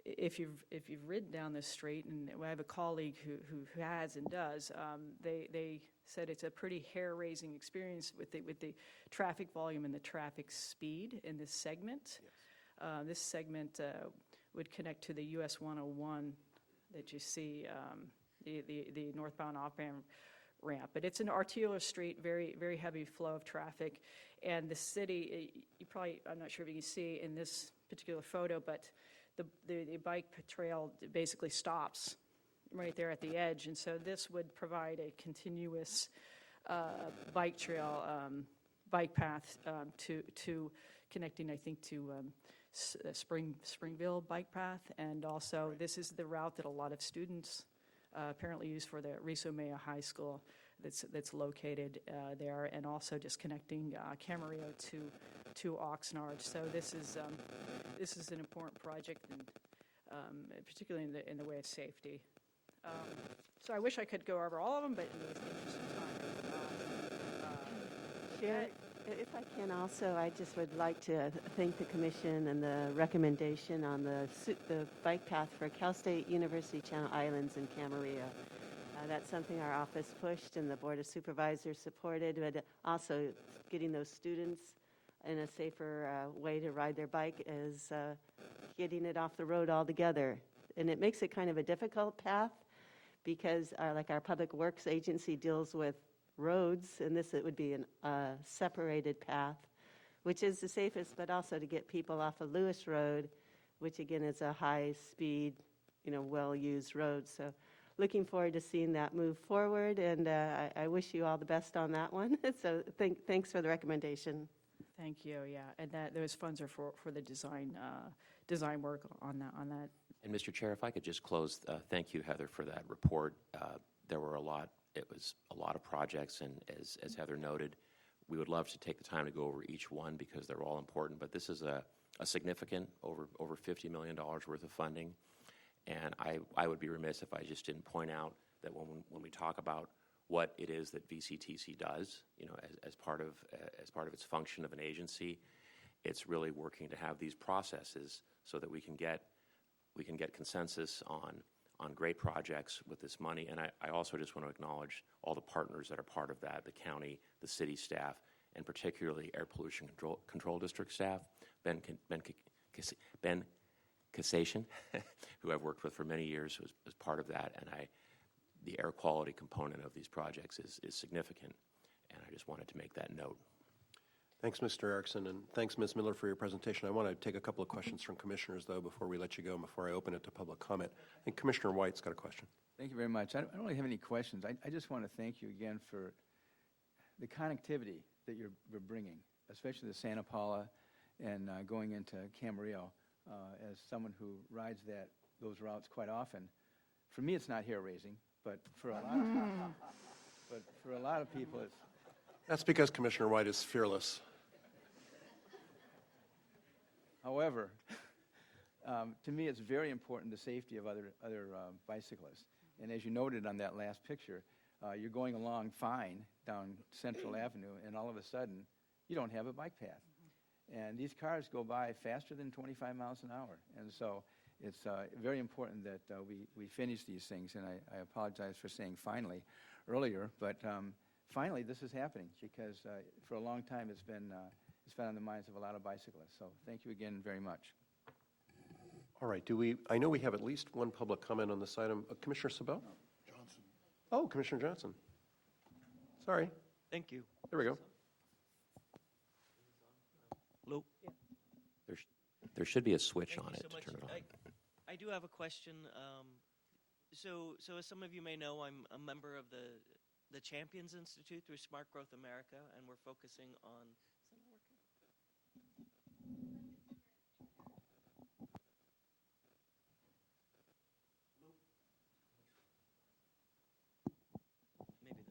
if you've ridden down this street, and I have a colleague who has and does, they said it's a pretty hair-raising experience with the traffic volume and the traffic speed in this segment. Yes. This segment would connect to the US 101 that you see, the northbound off-ramp. But it's an arterial street, very, very heavy flow of traffic. And the city, I'm not sure if you can see in this particular photo, but the bike trail basically stops right there at the edge. And so this would provide a continuous bike trail, bike path to connecting, I think, to Springville bike path. And also, this is the route that a lot of students apparently use for the Riso Maya High School that's located there, and also just connecting Camarillo to Oxnard. So this is an important project, and particularly in the way of safety. So I wish I could go over all of them, but in the interest of time, Chair, if I can also, I just would like to thank the Commission and the recommendation on the bike path for Cal State University Channel Islands in Camarillo. That's something our office pushed and the Board of Supervisors supported, but also getting those students in a safer way to ride their bike is getting it off the road altogether. And it makes it kind of a difficult path because like our Public Works Agency deals with roads, and it would be a separated path, which is the safest, but also to get people off of Lewis Road, which again is a high-speed, well-used road. So looking forward to seeing that move forward, and I wish you all the best on that one. So thanks for the recommendation. Thank you. Yeah, and those funds are for the design work on that. And Mr. Chair, if I could just close, thank you, Heather, for that report. There were it was a lot of projects, and as Heather noted, we would love to take the time to go over each one because they're all important, but this is a significant, over $50 million worth of funding. And I would be remiss if I just didn't point out that when we talk about what it is that VCTC does, as part of its function of an agency, it's really working to have these processes so that we can get consensus on great projects with this money. And I also just want to acknowledge all the partners that are part of that, the county, the city staff, and particularly Air Pollution Control District staff, Ben Cassation, who I've worked with for many years, was part of that. And the air quality component of these projects is significant, and I just wanted to make that note. Thanks, Mr. Erickson, and thanks, Ms. Miller, for your presentation. I want to take a couple of questions from commissioners, though, before we let you go and before I open it to public comment. I think Commissioner White's got a question. Thank you very much. I don't really have any questions. I just want to thank you again for the connectivity that you're bringing, especially the Santa Paula and going into Camarillo. As someone who rides those routes quite often, for me it's not hair-raising, but for a lot of people it's... That's because Commissioner White is fearless. However, to me it's very important the safety of other bicyclists. And as you noted on that last picture, you're going along fine down Central Avenue, and all of a sudden, you don't have a bike path. And these cars go by faster than 25 miles an hour. And so it's very important that we finish these things. And I apologize for saying finally earlier, but finally this is happening because for a long time it's been on the minds of a lot of bicyclists. So thank you again very much. All right, I know we have at least one public comment on this item. Commissioner Sabel? Johnson. Oh, Commissioner Johnson. Sorry. Thank you. There we go. Hello? There should be a switch Thank on you it so to turn much. it on. I do have a question. So as some of you may know, I'm a member of the Champions Institute through Smart Growth America, and we're focusing on. Is that working? Maybe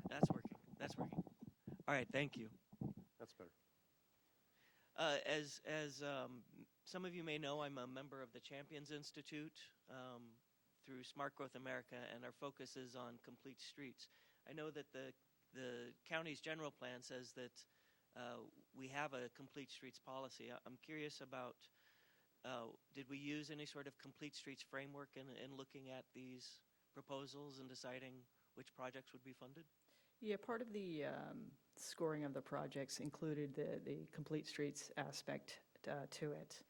that's working. That's working. All right. Thank you. That's better. As some of you may know, I'm a member of the Champions Institute through Smart Growth America, and our focus is on complete streets. I know that the county's general plan says that we have a complete streets policy. I'm curious about, did we use any sort of complete streets framework in looking at these proposals and deciding which projects would be funded? Yeah, part of the scoring of the projects included the complete streets aspect to it.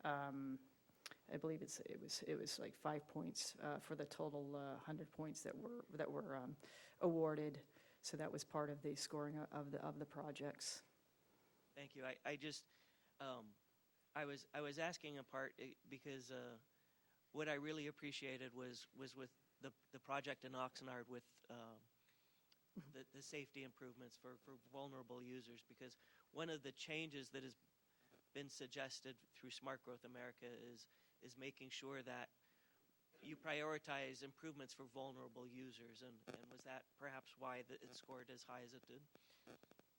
I believe it was like 5 points for the total 100 points that were awarded. So that was part of the scoring of the projects. Thank you. I just I was asking in part because what I really appreciated was with the project in Oxnard with the safety improvements for vulnerable users, because one of the changes that has been suggested through Smart Growth America is making sure that you prioritize improvements for vulnerable users, and was that perhaps why it scored as high as it did?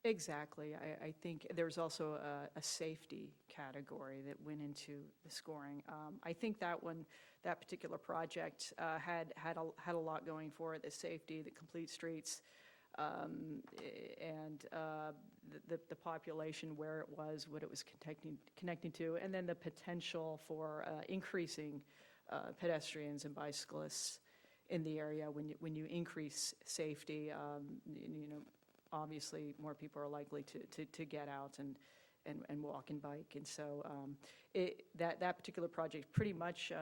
Exactly. I think there's also a safety category that went into the scoring. I think that particular project had a lot going for it: the safety, the complete streets, and the population, where it was, what it was connecting to, and then the potential for increasing pedestrians and bicyclists in the area. When you increase safety, obviously more people are likely to get out and walk and bike. And so that particular project, pretty much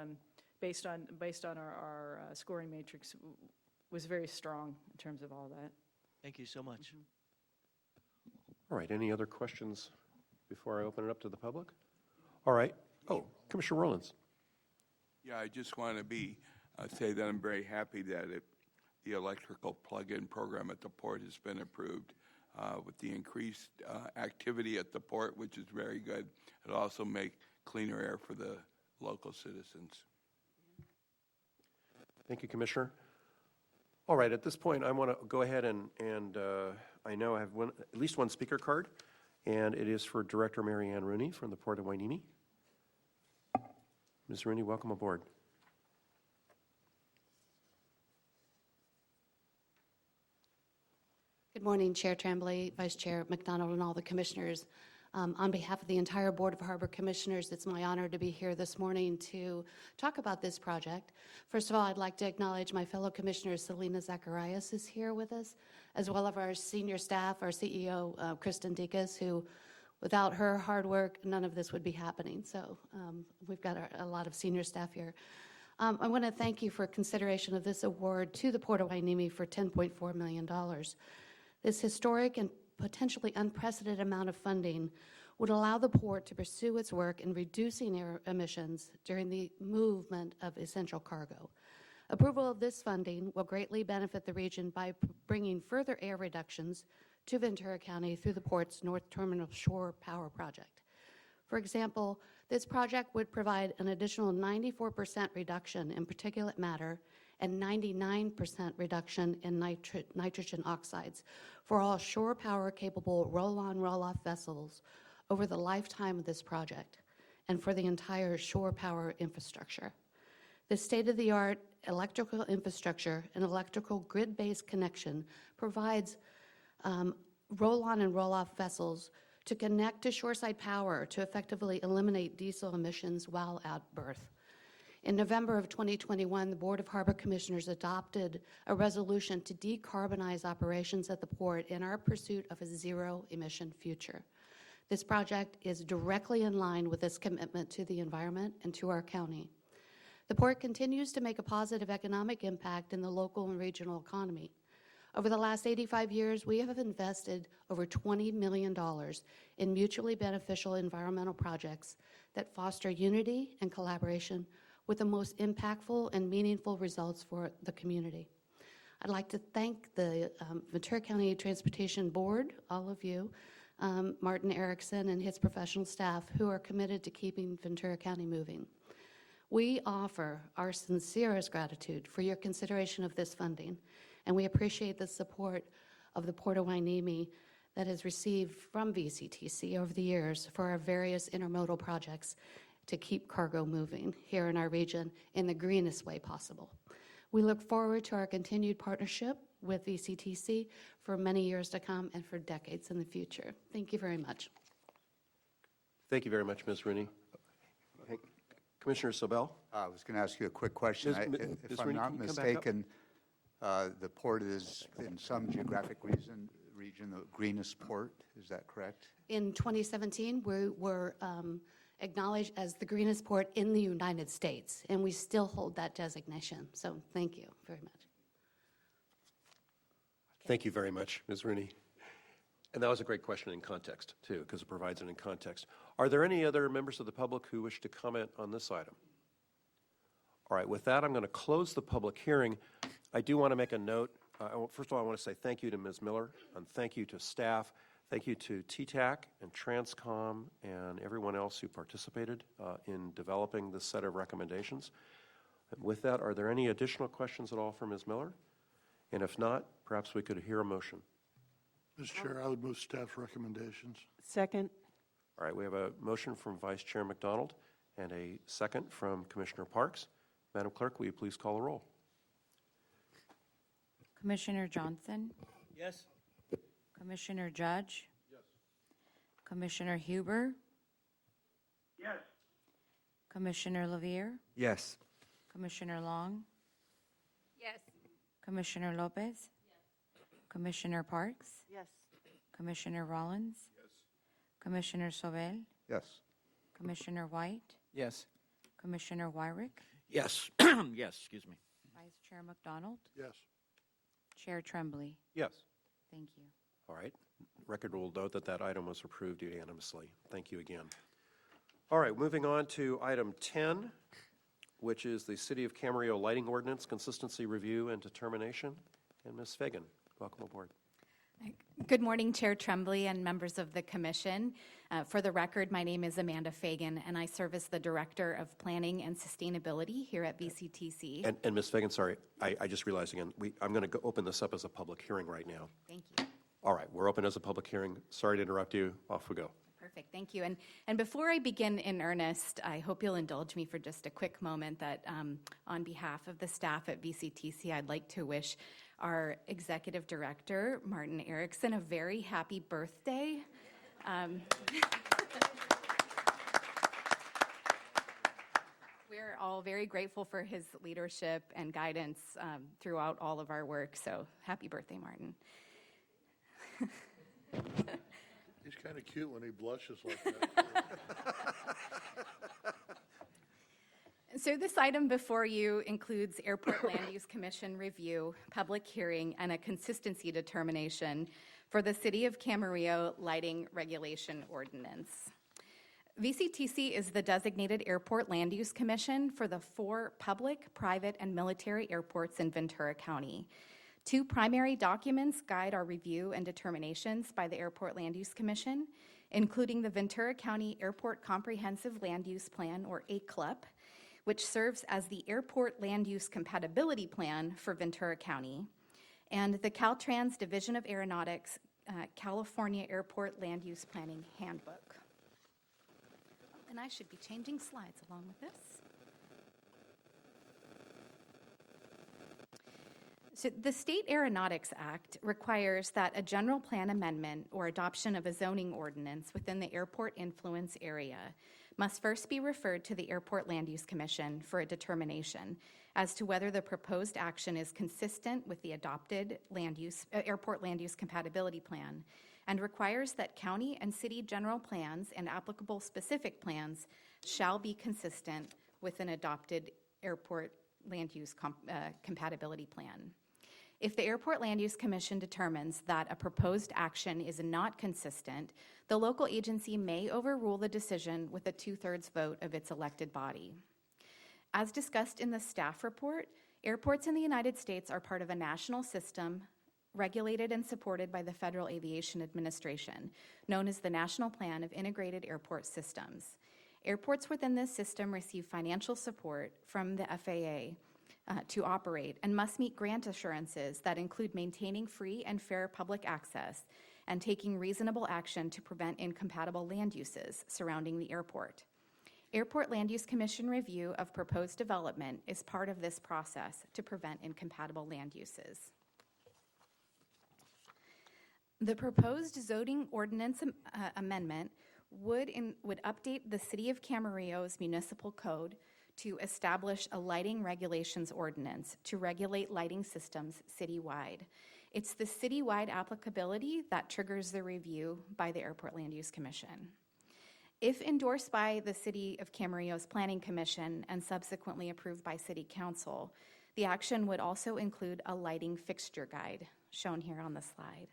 based on our scoring matrix, was very strong in terms of all that. Thank you so much. All right, any other questions before I open it up to the public? All right. Oh, Commissioner Rollins. Yeah, I just want to say that I'm very happy that the electrical plug-in program at the port has been approved with the increased activity at the port, which is very good. It'll also make cleaner air for the local citizens. Thank you, Commissioner. All right, at this point, I want to go ahead and I know I have at least one speaker card, and it is for Director Mary Ann Rooney from the Port of Hueneme. Ms. Rooney, welcome aboard. Good morning, Chair Tremblay, Vice Chair McDonald, and all the commissioners. On behalf of the entire Board of Harbor Commissioners, it's my honor to be here this morning to talk about this project. First of all, I'd like to acknowledge my fellow commissioners. Selena Zacharias is here with us, as well as our senior staff, our CEO, Kristen Dekas, who, without her hard work, none of this would be happening. So we've got a lot of senior staff here. I want to thank you for consideration of this award to the Port of Hueneme for $10.4 million. This historic and potentially unprecedented amount of funding would allow the port to pursue its work in reducing air emissions during the movement of essential cargo. Approval of this funding will greatly benefit the region by bringing further air reductions to Ventura County through the port's North Terminal Shore Power Project. For example, this project would provide an additional 94% reduction in particulate matter and 99% reduction in nitrogen oxides for all shore power capable roll-on, roll-off vessels over the lifetime of this project and for the entire shore power infrastructure. This state-of-the-art electrical infrastructure and electrical grid-based connection provides roll-on and roll-off vessels to connect to shoreside power to effectively eliminate diesel emissions while at berth. In November of 2021, the Board of Harbor Commissioners adopted a resolution to decarbonize operations at the port in our pursuit of a zero-emission future. This project is directly in line with this commitment to the environment and to our county. The port continues to make a positive economic impact in the local and regional economy. Over the last 85 years, we have invested over $20 million in mutually beneficial environmental projects that foster unity and collaboration with the most impactful and meaningful results for the community. I'd like to thank the Ventura County Transportation Board, all of you, Martin Erickson and his professional staff who are committed to keeping Ventura County moving. We offer our sincerest gratitude for your consideration of this funding, and we appreciate the support of the Port of Hueneme that has received from VCTC over the years for our various intermodal projects to keep cargo moving here in our region in the greenest way possible. We look forward to our continued partnership with VCTC for many years to come and for decades in the future. Thank you very much. Thank you very much, Ms. Rooney. Commissioner Sobel? I was going to ask you a quick question. Ms. If I'm Rooney, not can you come back up? mistaken, the port is, in some geographic region, the greenest port. Is that correct? In 2017, we were acknowledged as the greenest port in the United States, and we still hold that designation. So thank you very much. Thank you very much, Ms. Rooney. And that was a great question in context, too, because it provides it in context. Are there any other members of the public who wish to comment on this item? All right, with that, I'm going to close the public hearing. I do want to make a note. First of all, I want to say thank you to Ms. Miller, and thank you to staff. Thank you to TTAC and Transcom and everyone else who participated in developing this set of recommendations. And with that, are there any additional questions at all for Ms. Miller? And if not, perhaps we could hear a motion. Mr. Chair, I would move staff recommendations. Second. All right, we have a motion from Vice Chair McDonald and a second from Commissioner Parks. Madam Clerk, will you please call the roll? Commissioner Johnson? Yes. Commissioner Judge? Yes. Commissioner Huber? Yes. Commissioner Levere? Yes. Commissioner Long? Yes. Commissioner Lopez? Yes. Commissioner Parks? Yes. Commissioner Rollins? Yes. Commissioner Sobel? Yes. Commissioner White? Yes. Commissioner Wyrick? Yes. Yes, excuse me. Vice Chair McDonald? Yes. Chair Tremblay? Yes. Thank you. All right. Record will note that that item was approved unanimously. Thank you again. All right, moving on to item 10, which is the City of Camarillo Lighting Ordinance Consistency Review and Determination. And Ms. Fagan, welcome aboard. Good morning, Chair Tremblay and members of the Commission. For the record, my name is Amanda Fagan, and I serve as the Director of Planning and Sustainability here at VCTC. And Ms. Fagan, sorry, I just realized again, I'm going to open this up as a public hearing right now. Thank you. All right, we're open as a public hearing. Sorry to interrupt you. Off we go. Perfect, thank you. And before I begin in earnest, I hope you'll indulge me for just a quick moment that on behalf of the staff at VCTC, I'd like to wish our Executive Director, Martin Erickson, a very happy birthday. We're all very grateful for his leadership and guidance throughout all of our work, so happy birthday, Martin. He's kind of cute when he blushes like that. So this item before you includes Airport Land Use Commission review, public hearing, and a consistency determination for the City of Camarillo Lighting Regulation Ordinance. VCTC is the designated Airport Land Use Commission for the 4 public, private, and military airports in Ventura County. 2 primary documents guide our review and determinations by the Airport Land Use Commission, including the Ventura County Airport Comprehensive Land Use Plan, or ACLUP, which serves as the Airport Land Use Compatibility Plan for Ventura County, and the Caltrans Division of Aeronautics California Airport Land Use Planning Handbook. And I should be changing slides along with this. So the State Aeronautics Act requires that a general plan amendment or adoption of a zoning ordinance within the airport influence area must first be referred to the Airport Land Use Commission for a determination as to whether the proposed action is consistent with the adopted airport land use compatibility plan, and requires that county and city general plans and applicable specific plans shall be consistent with an adopted airport land use compatibility plan. If the Airport Land Use Commission determines that a proposed action is not consistent, the local agency may overrule the decision with a 2/3 vote of its elected body. As discussed in the staff report, airports in the United States are part of a national system regulated and supported by the Federal Aviation Administration, known as the National Plan of Integrated Airport Systems. Airports within this system receive financial support from the FAA to operate and must meet grant assurances that include maintaining free and fair public access and taking reasonable action to prevent incompatible land uses surrounding the airport. Airport Land Use Commission review of proposed development is part of this process to prevent incompatible land uses. The proposed zoning ordinance amendment would update the City of Camarillo's municipal code to establish a lighting regulations ordinance to regulate lighting systems citywide. It's the citywide applicability that triggers the review by the Airport Land Use Commission. If endorsed by the City of Camarillo's Planning Commission and subsequently approved by City Council, the action would also include a lighting fixture guide, shown here on the slide.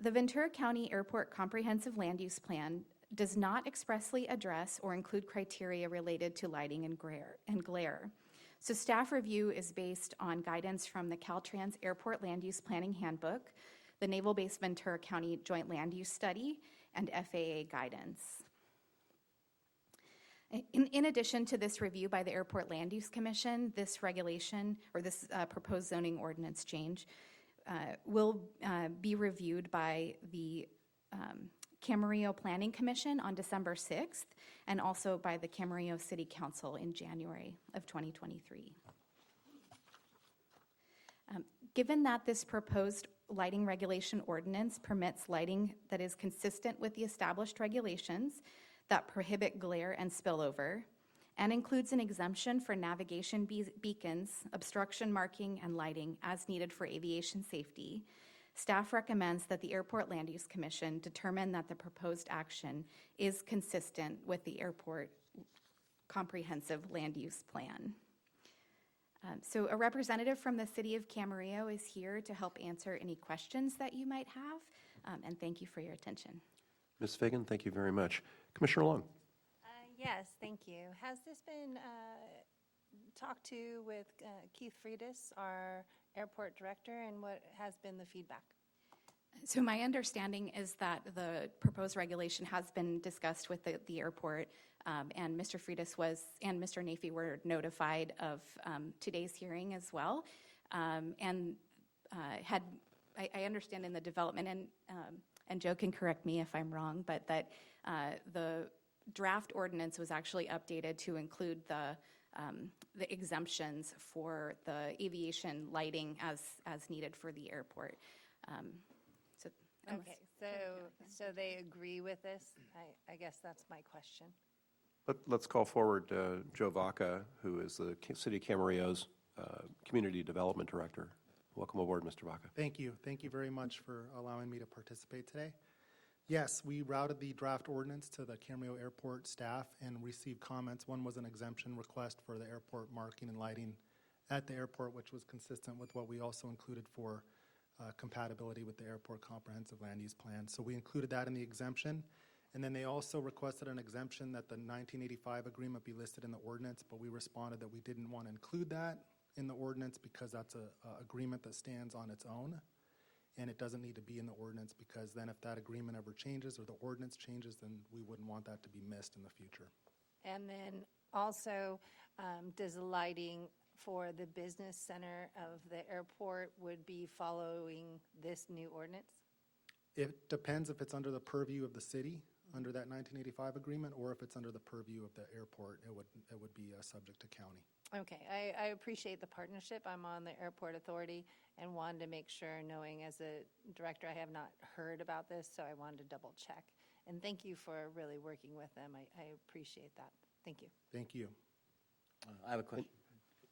The Ventura County Airport Comprehensive Land Use Plan does not expressly address or include criteria related to lighting and glare. So staff review is based on guidance from the Caltrans Airport Land Use Planning Handbook, the Naval Base Ventura County Joint Land Use Study, and FAA guidance. In addition to this review by the Airport Land Use Commission, this regulation or this proposed zoning ordinance change will be reviewed by the Camarillo Planning Commission on December 6th, and also by the Camarillo City Council in January of 2023. Given that this proposed lighting regulation ordinance permits lighting that is consistent with the established regulations that prohibit glare and spillover, and includes an exemption for navigation beacons, obstruction marking, and lighting as needed for aviation safety, staff recommends that the Airport Land Use Commission determine that the proposed action is consistent with the Airport Comprehensive Land Use Plan. So a representative from the City of Camarillo is here to help answer any questions that you might have, and thank you for your attention. Ms. Fagan, thank you very much. Commissioner Long. Yes, thank you. Has this been talked to with Keith Freitas, our airport director, and what has been the feedback? So my understanding is that the proposed regulation has been discussed with the airport, and Mr. Freitas and Mr. Nafee were notified of today's hearing as well, and I understand in the development, and Joe can correct me if I'm wrong, but that the draft ordinance was actually updated to include the exemptions for the aviation lighting as needed for the airport. Okay, so they agree with this? I guess that's my question. Let's call forward Joe Vaca, who is the City of Camarillo's Community Development Director. Welcome aboard, Mr. Vaca. Thank you. Thank you very much for allowing me to participate today. Yes, we routed the draft ordinance to the Camarillo Airport staff and received comments. One was an exemption request for the airport marking and lighting at the airport, which was consistent with what we also included for compatibility with the Airport Comprehensive Land Use Plan. So we included that in the exemption. And then they also requested an exemption that the 1985 agreement be listed in the ordinance, but we responded that we didn't want to include that in the ordinance because that's an agreement that stands on its own. And it doesn't need to be in the ordinance because then if that agreement ever changes or the ordinance changes, then we wouldn't want that to be missed in the future. And then also, does the lighting for the business center of the airport would be following this new ordinance? It depends if it's under the purview of the city. under that 1985 agreement, or if it's under the purview of the airport, it would be subject to county. Okay, I appreciate the partnership. I'm on the airport authority and wanted to make sure, knowing as a director, I have not heard about this, so I wanted to double check. And thank you for really working with them. I appreciate that. Thank you. Thank you. I have a question.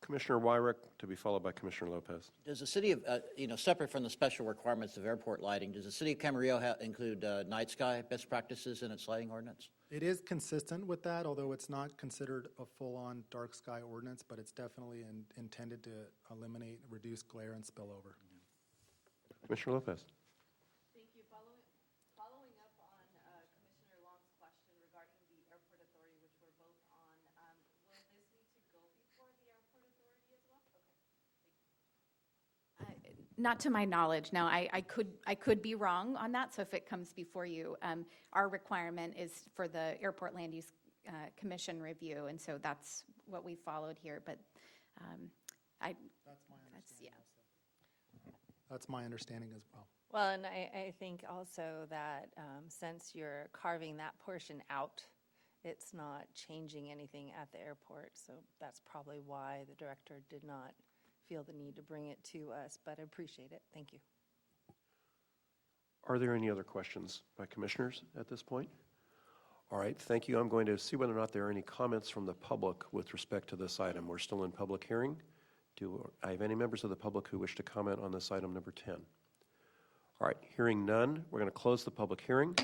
Commissioner Wyrick, to be followed by Commissioner Lopez. Does the city of, separate from the special requirements of airport lighting, does the city of Camarillo include night sky best practices in its lighting ordinance? It is consistent with that, although it's not considered a full-on dark sky ordinance, but it's definitely intended to eliminate, reduce glare and spillover. Commissioner Lopez. Thank you. Following up on Commissioner Long's question regarding the airport authority, which we're both on, will this need to go before the airport authority as well? Okay. Not to my knowledge, no. I could be wrong on that, so if it comes before you, our requirement is for the Airport Land Use Commission review, and so that's what we followed here, but That's my understanding also. That's my understanding as well. Well, and I think also that since you're carving that portion out, it's not changing anything at the airport, so that's probably why the director did not feel the need to bring it to us, but I appreciate it. Thank you. Are there any other questions by commissioners at this point? All right, thank you. I'm going to see whether or not there are any comments from the public with respect to this item. We're still in public hearing. Do I have any members of the public who wish to comment on this item number 10? All right, hearing none, we're going to close the public hearing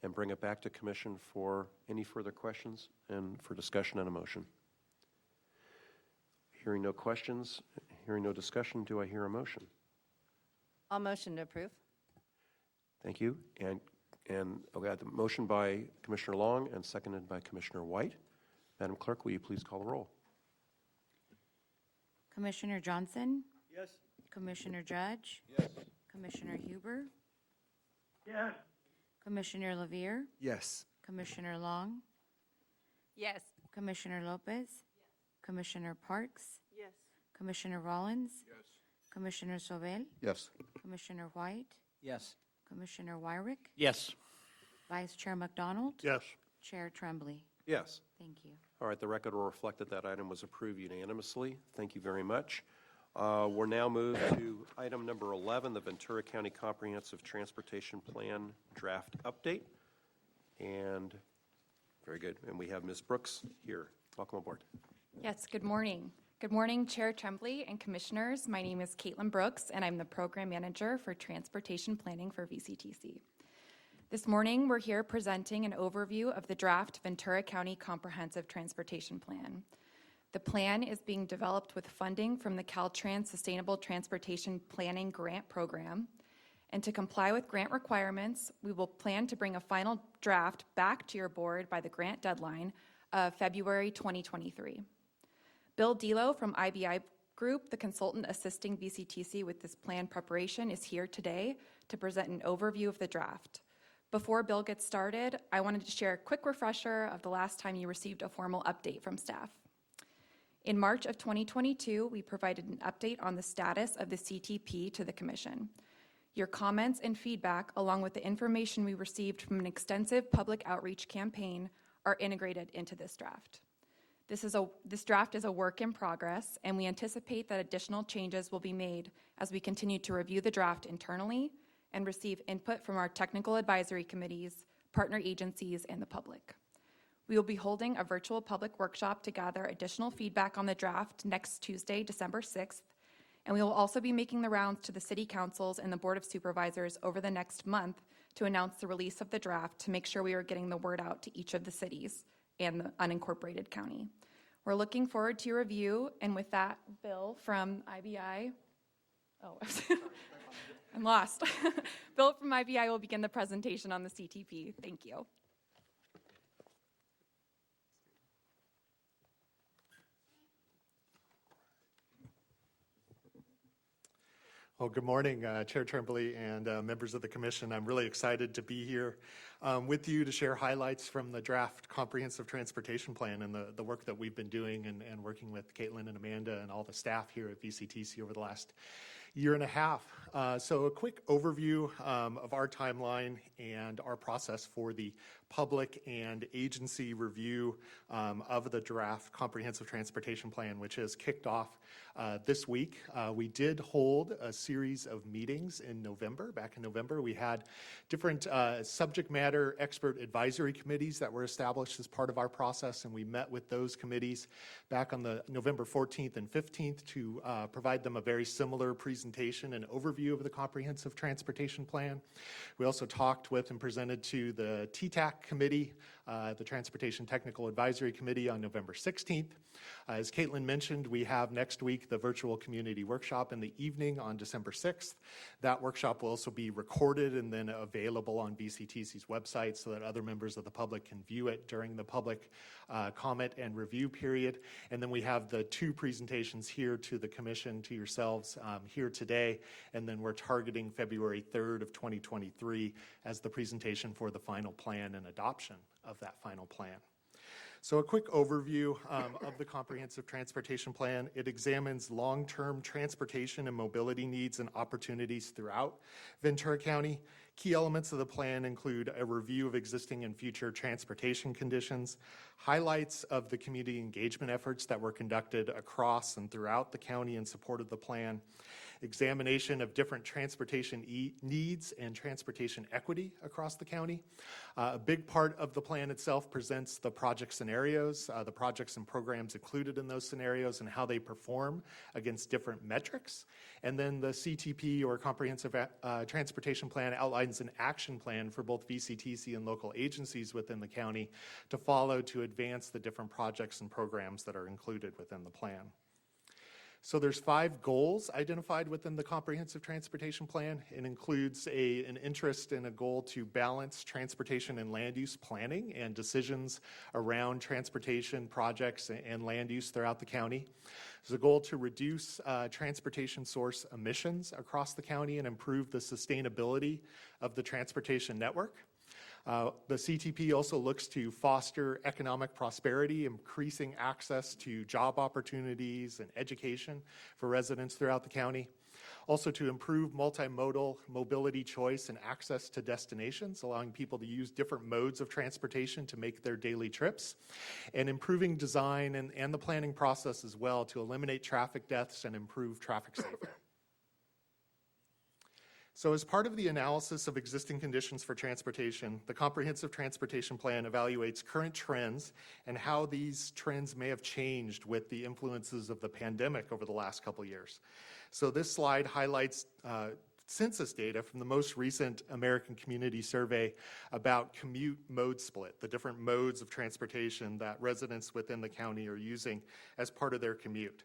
and bring it back to commission for any further questions and for discussion and a motion. Hearing no questions, hearing no discussion, do I hear a motion? I'll motion to approve. Thank you. And we got the motion by Commissioner Long and seconded by Commissioner White. Madam Clerk, will you please call the roll? Commissioner Johnson? Yes. Commissioner Judge? Yes. Commissioner Huber? Yes. Commissioner Levere? Yes. Commissioner Long? Yes. Commissioner Lopez? Commissioner Parks? Yes. Commissioner Rollins? Yes. Commissioner Sobel? Yes. Commissioner White? Yes. Commissioner Wyrick? Yes. Vice Chair McDonald? Yes. Chair Tremblay? Yes. Thank you. All right, the record will reflect that that item was approved unanimously. Thank you very much. We're now moved to item number 11, the Ventura County Comprehensive Transportation Plan Draft Update. And very good. And we have Ms. Brooks here. Welcome aboard. Yes, good morning. Good morning, Chair Tremblay and Commissioners. My name is Caitlin Brooks, and I'm the Program Manager for Transportation Planning for VCTC. This morning, we're here presenting an overview of the draft Ventura County Comprehensive Transportation Plan. The plan is being developed with funding from the Caltrans Sustainable Transportation Planning Grant Program. And to comply with grant requirements, we will plan to bring a final draft back to your board by the grant deadline of February 2023. Bill Delo from IBI Group, the consultant assisting VCTC with this plan preparation, is here today to present an overview of the draft. Before Bill gets started, I wanted to share a quick refresher of the last time you received a formal update from staff. In March of 2022, we provided an update on the status of the CTP to the Commission. Your comments and feedback, along with the information we received from an extensive public outreach campaign, are integrated into this draft. This draft is a work in progress, and we anticipate that additional changes will be made as we continue to review the draft internally and receive input from our technical advisory committees, partner agencies, and the public. We will be holding a virtual public workshop to gather additional feedback on the draft next Tuesday, December 6th, and we will also be making the rounds to the city councils and the Board of Supervisors over the next month to announce the release of the draft to make sure we are getting the word out to each of the cities and the unincorporated county. We're looking forward to your review, and with that, Bill from IBI, I'm lost. Bill from IBI will begin the presentation on the CTP. Thank you. Well, good morning, Chair Tremblay and members of the Commission. I'm really excited to be here with you to share highlights from the draft Comprehensive Transportation Plan and the work that we've been doing and working with Caitlin and Amanda and all the staff here at VCTC over the last year and a half. So a quick overview of our timeline and our process for the public and agency review of the draft Comprehensive Transportation Plan, which has kicked off this week. We did hold a series of meetings in November. Back in November, we had different subject matter expert advisory committees that were established as part of our process, and we met with those committees back on the November 14th and 15th to provide them a very similar presentation and overview of the Comprehensive Transportation Plan. We also talked with and presented to the TTAC committee, the Transportation Technical Advisory Committee, on November 16th. As Caitlin mentioned, we have next week the virtual community workshop in the evening on December 6th. That workshop will also be recorded and then available on VCTC's website so that other members of the public can view it during the public comment and review period. And then we have the two presentations here to the Commission, to yourselves here today, and then we're targeting February 3rd of 2023 as the presentation for the final plan and adoption of that final plan. So a quick overview of the Comprehensive Transportation Plan. It examines long-term transportation and mobility needs and opportunities throughout Ventura County. Key elements of the plan include a review of existing and future transportation conditions, highlights of the community engagement efforts that were conducted across and throughout the county in support of the plan, examination of different transportation needs and transportation equity across the county. A big part of the plan itself presents the project scenarios, the projects and programs included in those scenarios and how they perform against different metrics. And then the CTP, or Comprehensive Transportation Plan, outlines an action plan for both VCTC and local agencies within the county to follow to advance the different projects and programs that are included within the plan. So there's 5 goals identified within the Comprehensive Transportation Plan. It includes an interest and a goal to balance transportation and land use planning and decisions around transportation projects and land use throughout the county. There's a goal to reduce transportation source emissions across the county and improve the sustainability of the transportation network. The CTP also looks to foster economic prosperity, increasing access to job opportunities and education for residents throughout the county. Also to improve multimodal mobility choice and access to destinations, allowing people to use different modes of transportation to make their daily trips. And improving design and the planning process as well to eliminate traffic deaths and improve traffic safety. So as part of the analysis of existing conditions for transportation, the Comprehensive Transportation Plan evaluates current trends and how these trends may have changed with the influences of the pandemic over the last couple years. So this slide highlights census data from the most recent American Community Survey about commute mode split, the different modes of transportation that residents within the county are using as part of their commute.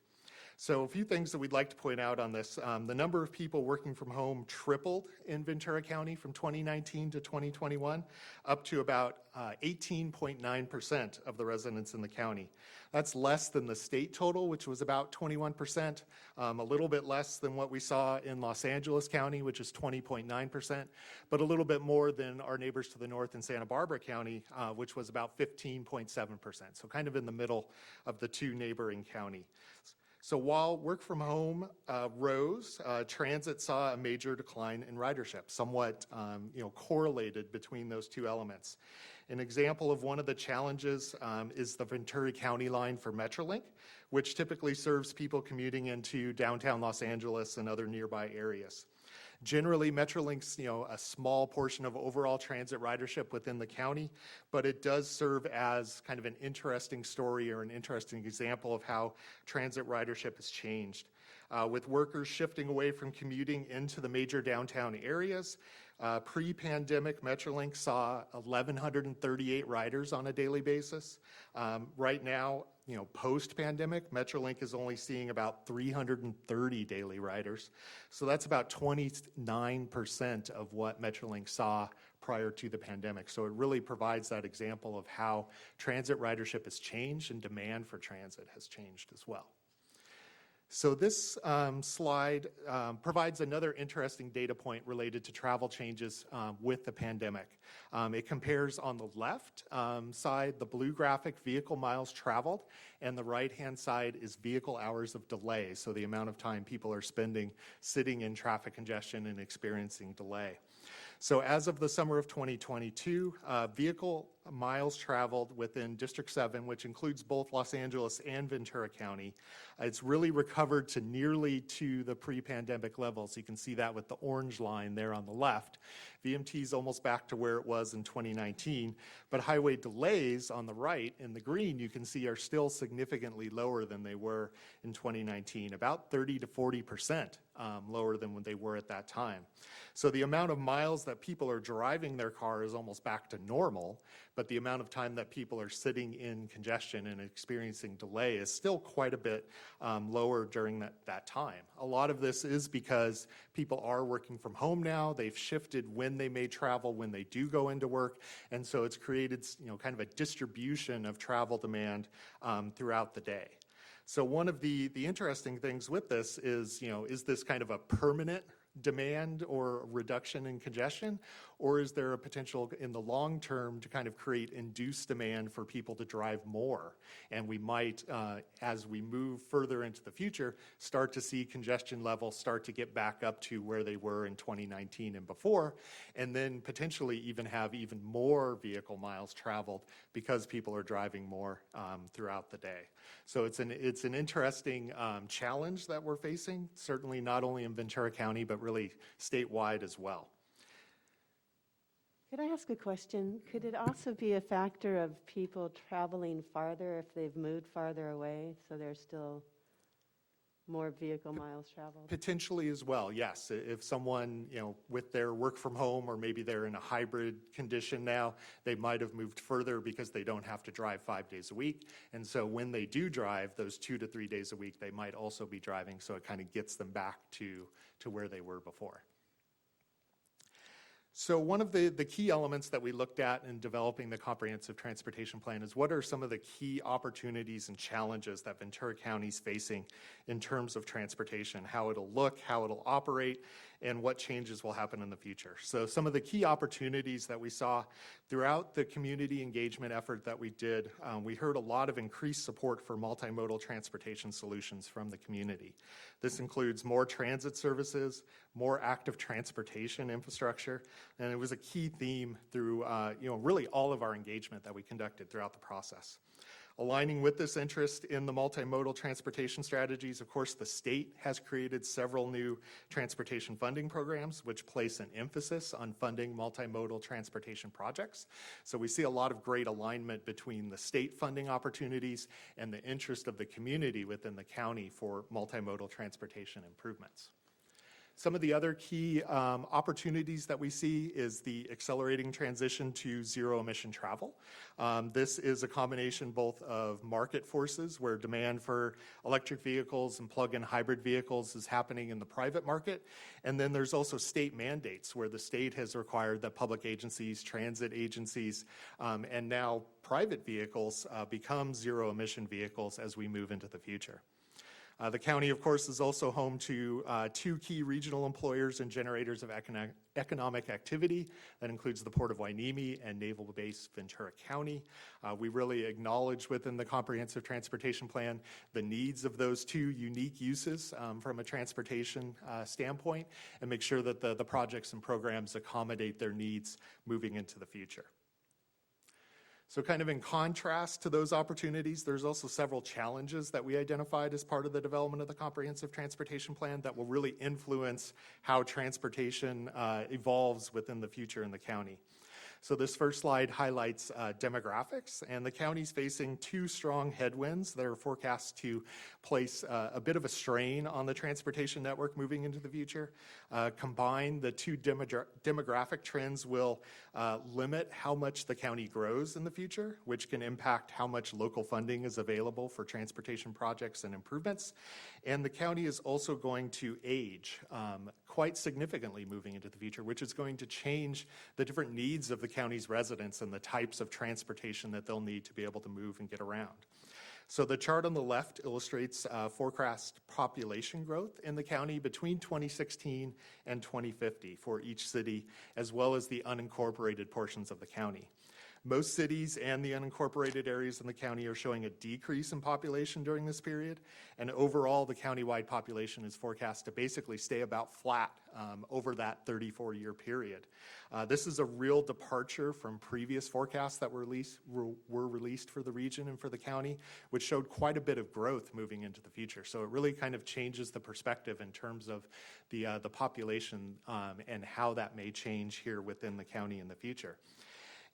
So a few things that we'd like to point out on this. The number of people working from home tripled in Ventura County from 2019 to 2021, up to about 18.9% of the residents in the county. That's less than the state total, which was about 21%, a little bit less than what we saw in Los Angeles County, which is 20.9%, but a little bit more than our neighbors to the north in Santa Barbara County, which was about 15.7%, so kind of in the middle of the two neighboring counties. So while work from home rose, transit saw a major decline in ridership, somewhat correlated between those two elements. An example of one of the challenges is the Ventura County line for Metrolink, which typically serves people commuting into downtown Los Angeles and other nearby areas. Generally, Metrolink's a small portion of overall transit ridership within the county, but it does serve as kind of an interesting story or an interesting example of how transit ridership has changed. With workers shifting away from commuting into the major downtown areas, pre-pandemic, Metrolink saw 1,138 riders on a daily basis. Right now, post-pandemic, Metrolink is only seeing about 330 daily riders. So that's about 29% of what Metrolink saw prior to the pandemic. So it really provides that example of how transit ridership has changed and demand for transit has changed as well. So this slide provides another interesting data point related to travel changes with the pandemic. It compares on the left side, the blue graphic, vehicle miles traveled, and the right-hand side is vehicle hours of delay, so the amount of time people are spending sitting in traffic congestion and experiencing delay. So as of the summer of 2022, vehicle miles traveled within District 7, which includes both Los Angeles and Ventura County. It's really recovered to nearly to the pre-pandemic levels. You can see that with the orange line there on the left. VMT is almost back to where it was in 2019, but highway delays on the right in the green, you can see, are still significantly lower than they were in 2019, about 30 to 40% lower than when they were at that time. So the amount of miles that people are driving their car is almost back to normal, but the amount of time that people are sitting in congestion and experiencing delay is still quite a bit lower during that time. A lot of this is because people are working from home now. They've shifted when they may travel, when they do go into work, and so it's created, kind of a distribution of travel demand throughout the day. So one of the interesting things with this is this kind of a permanent demand or reduction in congestion, or is there a potential in the long term to kind of create induced demand for people to drive more? And we might, as we move further into the future, start to see congestion levels start to get back up to where they were in 2019 and before, and then potentially even have even more vehicle miles traveled because people are driving more throughout the day. So it's an interesting challenge that we're facing, certainly not only in Ventura County, but really statewide as well. Could I ask a question? Could it also be a factor of people traveling farther if they've moved farther away, so there's still more vehicle miles traveled? Potentially as well, yes. If someone, with their work from home, or maybe they're in a hybrid condition now, they might have moved further because they don't have to drive 5 days a week. And so when they do drive those 2 to 3 days a week, they might also be driving, so it kind of gets them back to where they were before. So one of the key elements that we looked at in developing the comprehensive transportation plan is what are some of the key opportunities and challenges that Ventura County is facing in terms of transportation, how it'll look, how it'll operate, and what changes will happen in the future. So some of the key opportunities that we saw throughout the community engagement effort that we did, we heard a lot of increased support for multimodal transportation solutions from the community. This includes more transit services, more active transportation infrastructure, and it was a key theme through really all of our engagement that we conducted throughout the process. Aligning with this interest in the multimodal transportation strategies, of course, the state has created several new transportation funding programs which place an emphasis on funding multimodal transportation projects. So we see a lot of great alignment between the state funding opportunities and the interest of the community within the county for multimodal transportation improvements. Some of the other key opportunities that we see is the accelerating transition to zero-emission travel. This is a combination both of market forces, where demand for electric vehicles and plug-in hybrid vehicles is happening in the private market, and then there's also state mandates, where the state has required that public agencies, transit agencies, and now private vehicles become zero-emission vehicles as we move into the future. The county, of course, is also home to 2 key regional employers and generators of economic activity. That includes the Port of Hueneme and Naval Base Ventura County. We really acknowledge within the Comprehensive Transportation Plan the needs of those 2 unique uses from a transportation standpoint, and make sure that the projects and programs accommodate their needs moving into the future. So kind of in contrast to those opportunities, there's also several challenges that we identified as part of the development of the Comprehensive Transportation Plan that will really influence how transportation evolves within the future in the county. So this first slide highlights demographics, and the county's facing 2 strong headwinds that are forecast to place a bit of a strain on the transportation network moving into the future. Combined, the 2 demographic trends will limit how much the county grows in the future, which can impact how much local funding is available for transportation projects and improvements. And the county is also going to age quite significantly moving into the future, which is going to change the different needs of the county's residents and the types of transportation that they'll need to be able to move and get around. So the chart on the left illustrates forecast population growth in the county between 2016 and 2050 for each city, as well as the unincorporated portions of the county. Most cities and the unincorporated areas in the county are showing a decrease in population during this period, and overall the countywide population is forecast to basically stay about flat over that 34-year period. This is a real departure from previous forecasts that were released for the region and for the county, which showed quite a bit of growth moving into the future. So it really kind of changes the perspective in terms of the population and how that may change here within the county in the future.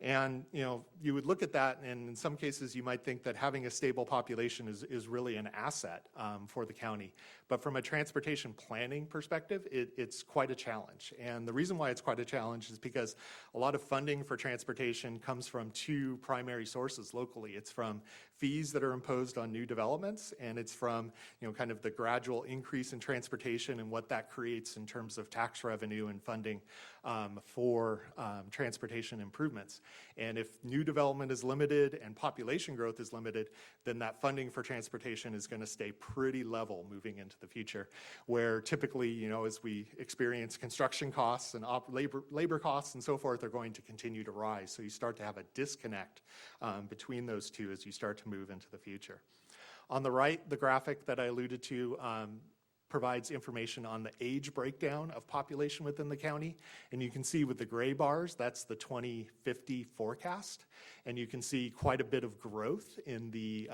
And, you would look at that, and in some cases you might think that having a stable population is really an asset for the county. But from a transportation planning perspective, it's quite a challenge. And the reason why it's quite a challenge is because a lot of funding for transportation comes from two primary sources locally. It's from fees that are imposed on new developments, and it's from, kind of the gradual increase in transportation and what that creates in terms of tax revenue and funding for transportation improvements. And if new development is limited and population growth is limited, then that funding for transportation is going to stay pretty level moving into the future, where typically, as we experience construction costs and labor costs and so forth are going to continue to rise. So you start to have a disconnect between those two as you start to move into the future. On the right, the graphic that I alluded to provides information on the age breakdown of population within the county. And you can see with the gray bars, that's the 2050 forecast. And you can see quite a bit of growth in the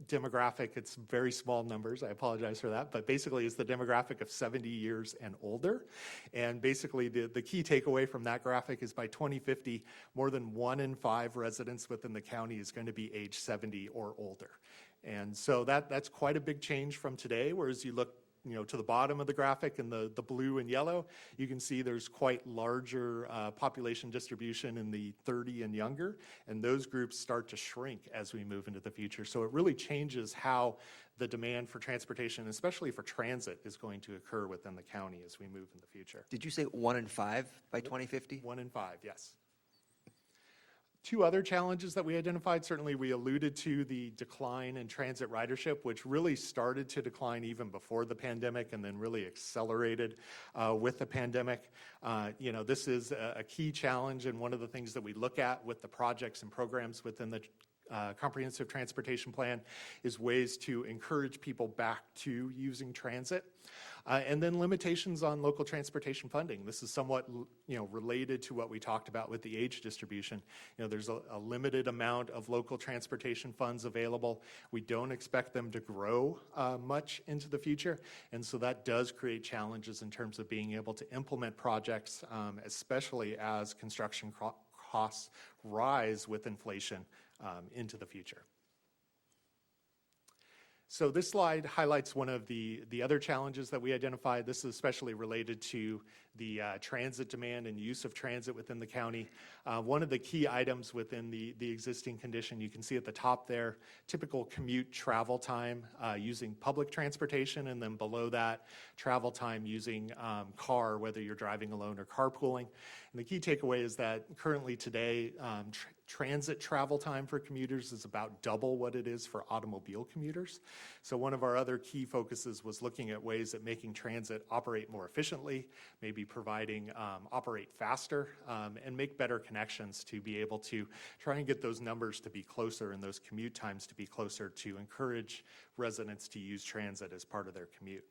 demographic. It's very small numbers, I apologize for that, but basically it's the demographic of 70 years and older. And basically the key takeaway from that graphic is by 2050, more than 1 in 5 residents within the county is going to be age 70 or older. And so that's quite a big change from today, whereas you look to the bottom of the graphic in the blue and yellow, you can see there's quite larger population distribution in the 30 and younger, and those groups start to shrink as we move into the future. So it really changes how the demand for transportation, especially for transit, is going to occur within the county as we move in the future. Did you say 1 in 5 by 2050? 1 in 5, yes. Two other challenges that we identified, certainly we alluded to the decline in transit ridership, which really started to decline even before the pandemic and then really accelerated with the pandemic. This is a key challenge, and one of the things that we look at with the projects and programs within the comprehensive transportation plan is ways to encourage people back to using transit. And then limitations on local transportation funding. This is somewhat, related to what we talked about with the age distribution. There's a limited amount of local transportation funds available. We don't expect them to grow much into the future, and so that does create challenges in terms of being able to implement projects, especially as construction costs rise with inflation into the future. So this slide highlights one of the other challenges that we identified. This is especially related to the transit demand and use of transit within the county. One of the key items within the existing condition, you can see at the top there, typical commute travel time using public transportation, and then below that, travel time using car, whether you're driving alone or carpooling. And the key takeaway is that currently today, transit travel time for commuters is about double what it is for automobile commuters. So one of our other key focuses was looking at ways that making transit operate more efficiently, maybe providing operate faster, and make better connections to be able to try and get those numbers to be closer and those commute times to be closer to encourage residents to use transit as part of their commute.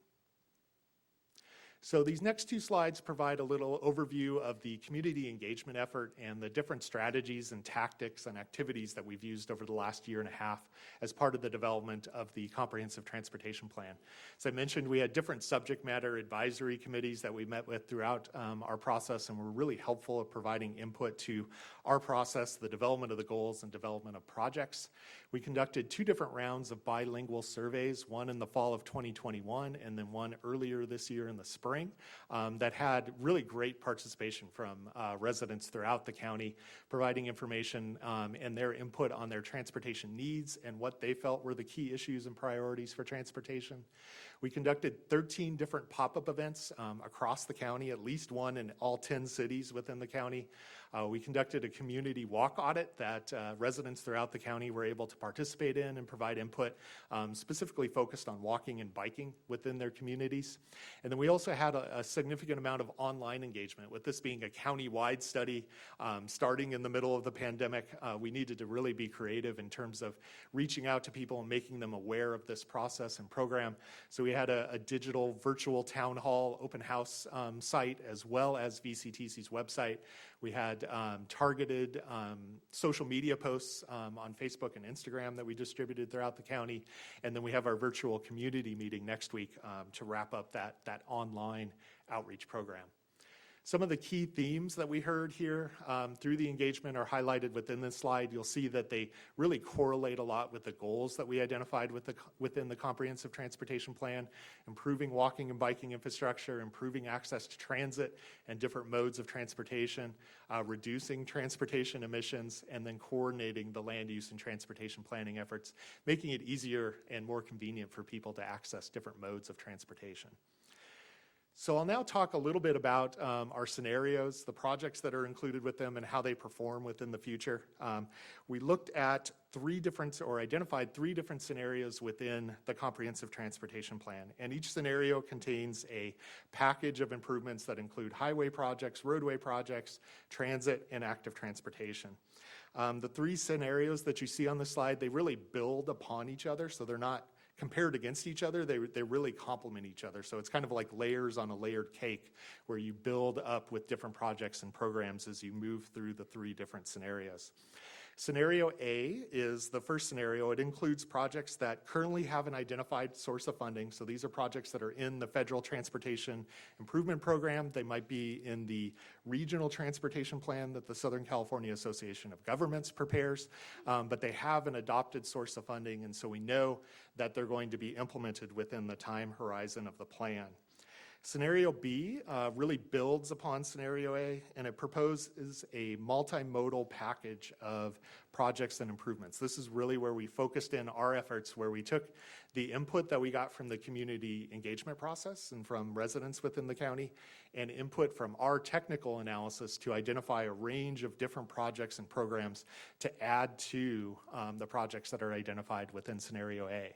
So these next two slides provide a little overview of the community engagement effort and the different strategies and tactics and activities that we've used over the last year and a half as part of the development of the Comprehensive Transportation Plan. As I mentioned, we had different subject matter advisory committees that we met with throughout our process, and were really helpful at providing input to our process, the development of the goals and development of projects. We conducted 2 different rounds of bilingual surveys, one in the fall of 2021 and then one earlier this year in the spring. That had really great participation from residents throughout the county, providing information and their input on their transportation needs and what they felt were the key issues and priorities for transportation. We conducted 13 different pop-up events across the county, at least one in all 10 cities within the county. We conducted a community walk audit that residents throughout the county were able to participate in and provide input, specifically focused on walking and biking within their communities. And then we also had a significant amount of online engagement. With this being a county-wide study, starting in the middle of the pandemic, we needed to really be creative in terms of reaching out to people and making them aware of this process and program. So we had a digital virtual town hall open house site, as well as VCTC's website. We had targeted social media posts on Facebook and Instagram that we distributed throughout the county. And then we have our virtual community meeting next week to wrap up that online outreach program. Some of the key themes that we heard here through the engagement are highlighted within this slide. You'll see that they really correlate a lot with the goals that we identified within the Comprehensive Transportation Plan: improving walking and biking infrastructure, improving access to transit and different modes of transportation, reducing transportation emissions, and then coordinating the land use and transportation planning efforts, making it easier and more convenient for people to access different modes of transportation. So I'll now talk a little bit about our scenarios, the projects that are included with them, and how they perform within the future. We looked at identified three different scenarios within the Comprehensive Transportation Plan, and each scenario contains a package of improvements that include highway projects, roadway projects, transit, and active transportation. The three scenarios that you see on the slide, they really build upon each other, so they're not compared against each other. They really complement each other. So it's kind of like layers on a layered cake, where you build up with different projects and programs as you move through the three different scenarios. Scenario A is the first scenario. It includes projects that currently have an identified source of funding. So these are projects that are in the Federal Transportation Improvement Program. They might be in the Regional Transportation Plan that the Southern California Association of Governments prepares, but they have an adopted source of funding, and so we know that they're going to be implemented within the time horizon of the plan. Scenario B really builds upon Scenario A, and it proposes a multimodal package of projects and improvements. This is really where we focused in our efforts, where we took the input that we got from the community engagement process and from residents within the county, and input from our technical analysis to identify a range of different projects and programs to add to the projects that are identified within Scenario A.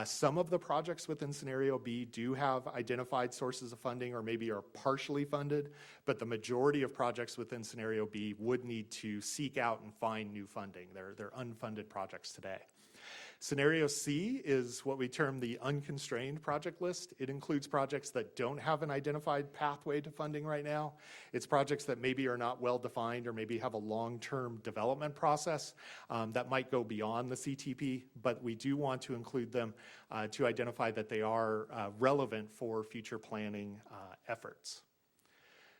Some of the projects within Scenario B do have identified sources of funding or maybe are partially funded, but the majority of projects within Scenario B would need to seek out and find new funding. They're unfunded projects today. Scenario C is what we term the unconstrained project list. It includes projects that don't have an identified pathway to funding right now. It's projects that maybe are not well defined or maybe have a long-term development process that might go beyond the CTP, but we do want to include them to identify that they are relevant for future planning efforts.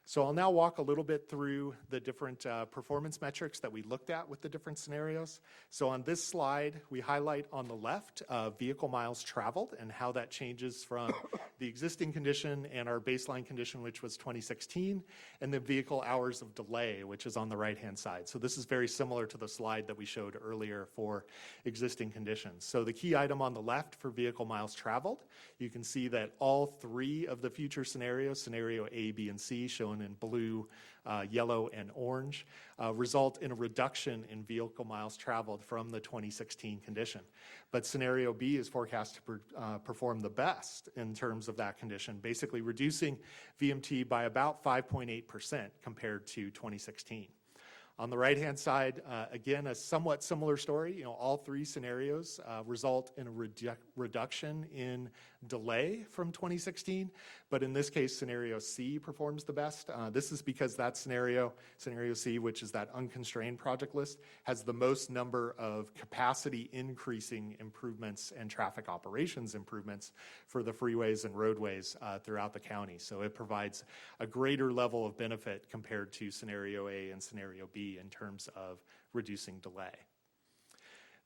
So I'll now walk a little bit through the different performance metrics that we looked at with the different scenarios. So on this slide, we highlight on the left vehicle miles traveled and how that changes from the existing condition and our baseline condition, which was 2016, and the vehicle hours of delay, which is on the right-hand side. So this is very similar to the slide that we showed earlier for existing conditions. So the key item on the left for vehicle miles traveled, you can see that all three of the future scenarios, scenario A, B, and C, shown in blue, yellow, and orange, result in a reduction in vehicle miles traveled from the 2016 condition. But scenario B is forecast to perform the best in terms of that condition, basically reducing VMT by about 5.8% compared to 2016. On the right-hand side, again, a somewhat similar story. All three scenarios result in a reduction in delay from 2016, but in this case, scenario C performs the best. This is because that scenario C, which is that unconstrained project list, has the most number of capacity increasing improvements and traffic operations improvements for the freeways and roadways throughout the county. So it provides a greater level of benefit compared to scenario A and scenario B in terms of reducing delay.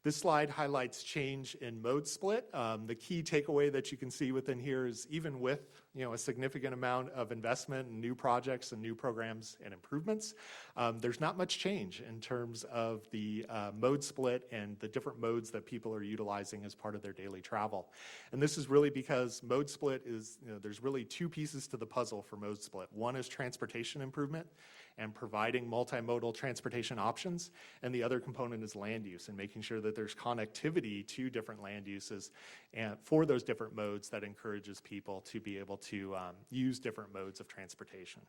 This slide highlights change in mode split. The key takeaway that you can see within here is even with a significant amount of investment in new projects and new programs and improvements, there's not much change in terms of the mode split and the different modes that people are utilizing as part of their daily travel. And this is really because mode split is, there's really two pieces to the puzzle for mode split. One is transportation improvement, and providing multimodal transportation options. And the other component is land use and making sure that there's connectivity to different land uses and for those different modes that encourages people to be able to use different modes of transportation.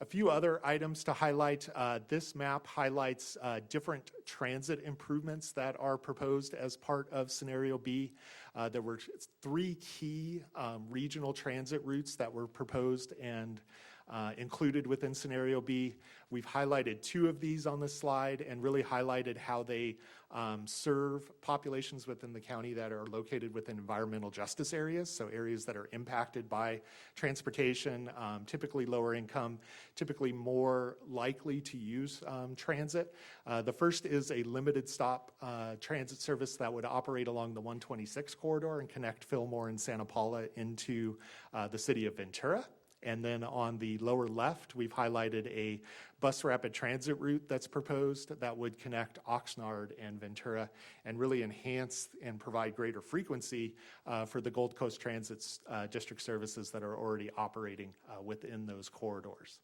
A few other items to highlight. This map highlights different transit improvements that are proposed as part of Scenario B. There were 3 key regional transit routes that were proposed and included within Scenario B. We've highlighted 2 of these on this slide and really highlighted how they serve populations within the county that are located within environmental justice areas, so areas that are impacted by transportation, typically lower income, typically more likely to use transit. The first is a limited stop transit service that would operate along the 126 corridor and connect Fillmore and Santa Paula into the city of Ventura. And then on the lower left, we've highlighted a bus rapid transit route that's proposed that would connect Oxnard and Ventura and really enhance and provide greater frequency for the Gold Coast Transit district services that are already operating within those corridors.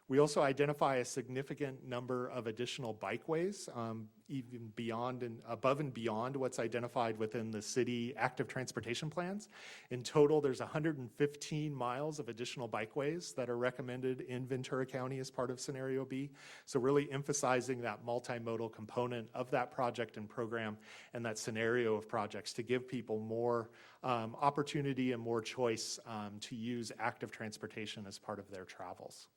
We also identify a significant number of additional bikeways, even beyond and above and beyond what's identified within the city active transportation plans. In total, there's 115 miles of additional bikeways that are recommended in Ventura County as part of Scenario B. So really emphasizing that multimodal component of that project and program and that scenario of projects to give people more opportunity and more choice to use active transportation as part of their travels.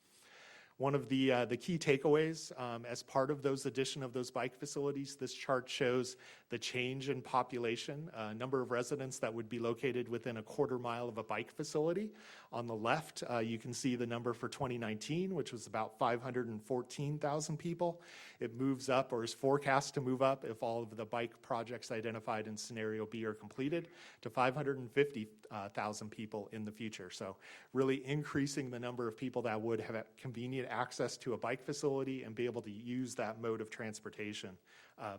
One of the key takeaways as part of those addition of those bike facilities, this chart shows the change in population, number of residents that would be located within a quarter mile of a bike facility. On the left, you can see the number for 2019, which was about 514,000 people. It moves up or is forecast to move up if all of the bike projects identified in Scenario B are completed to 550,000 people in the future. So really increasing the number of people that would have convenient access to a bike facility and be able to use that mode of transportation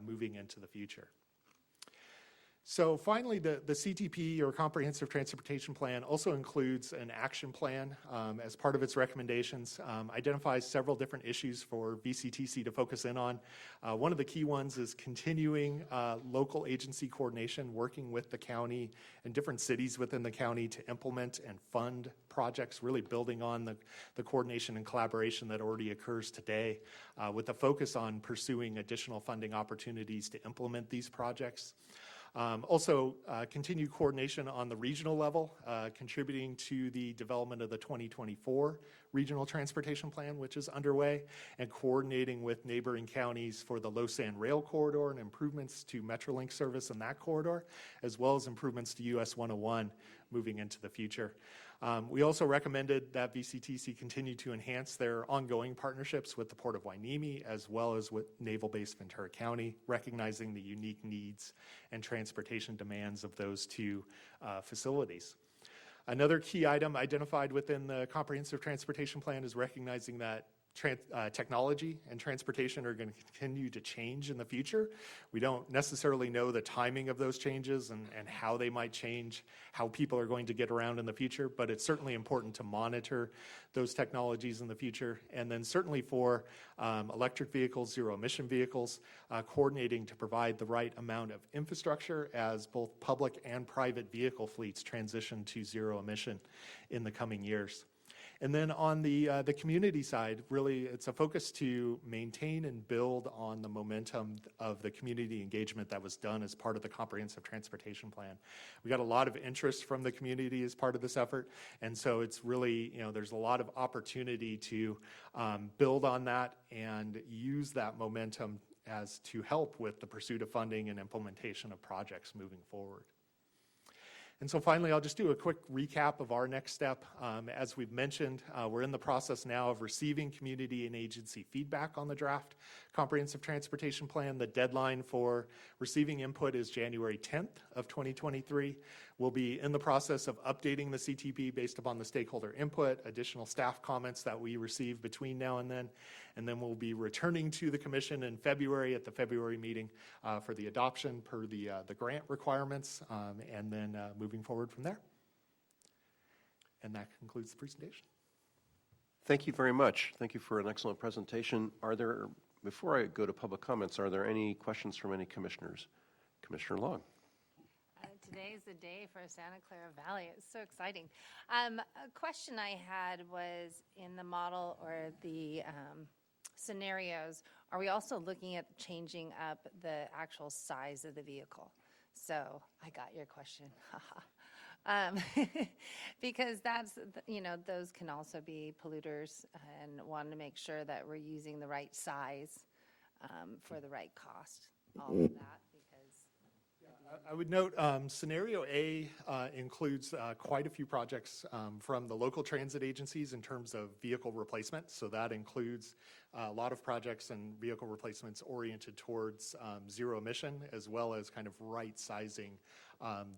moving into the future. So finally, the CTP, or Comprehensive Transportation Plan, also includes an action plan as part of its recommendations, identifies several different issues for VCTC to focus in on. One of the key ones is continuing local agency coordination, working with the county and different cities within the county to implement and fund projects, really building on the coordination and collaboration that already occurs today, with a focus on pursuing additional funding opportunities to implement these projects. Also, continued coordination on the regional level, contributing to the development of the 2024 Regional Transportation Plan, which is underway, and coordinating with neighboring counties for the Lausanne Rail Corridor and improvements to Metrolink service in that corridor, as well as improvements to US 101 moving into the future. We also recommended that VCTC continue to enhance their ongoing partnerships with the Port of Hueneme as well as with Naval Base Ventura County, recognizing the unique needs and transportation demands of those 2 facilities. Another key item identified within the Comprehensive Transportation Plan is recognizing that technology and transportation are going to continue to change in the future. We don't necessarily know the timing of those changes and how they might change, how people are going to get around in the future, but it's certainly important to monitor those technologies in the future. And then certainly for electric vehicles, zero-emission vehicles, coordinating to provide the right amount of infrastructure as both public and private vehicle fleets transition to zero emission in the coming years. And then on the community side, really it's a focus to maintain and build on the momentum of the community engagement that was done as part of the Comprehensive Transportation Plan. We got a lot of interest from the community as part of this effort, and so it's really, there's a lot of opportunity to build on that and use that momentum as to help with the pursuit of funding and implementation of projects moving forward. And so finally, I'll just do a quick recap of our next step. As we've mentioned, we're in the process now of receiving community and agency feedback on the draft Comprehensive Transportation Plan. The deadline for receiving input is January 10th of 2023. We'll be in the process of updating the CTP based upon the stakeholder input, additional staff comments that we receive between now and then we'll be returning to the Commission in February at the February meeting for the adoption per the grant requirements, and then moving forward from there. And that concludes the presentation. Thank you very much. Thank you for an excellent presentation. Before I go to public comments, are there any questions from any commissioners? Commissioner Long. Today's the day for Santa Clara Valley. It's so exciting. A question I had was in the model or the scenarios, are we also looking at changing up the actual size of the vehicle? So I got your question. Because that's, those can also be polluters, and want to make sure that we're using the right size for the right cost, all of that. I would note scenario A includes quite a few projects from the local transit agencies in terms of vehicle replacement. So that includes a lot of projects and vehicle replacements oriented towards zero emission, as well as kind of right sizing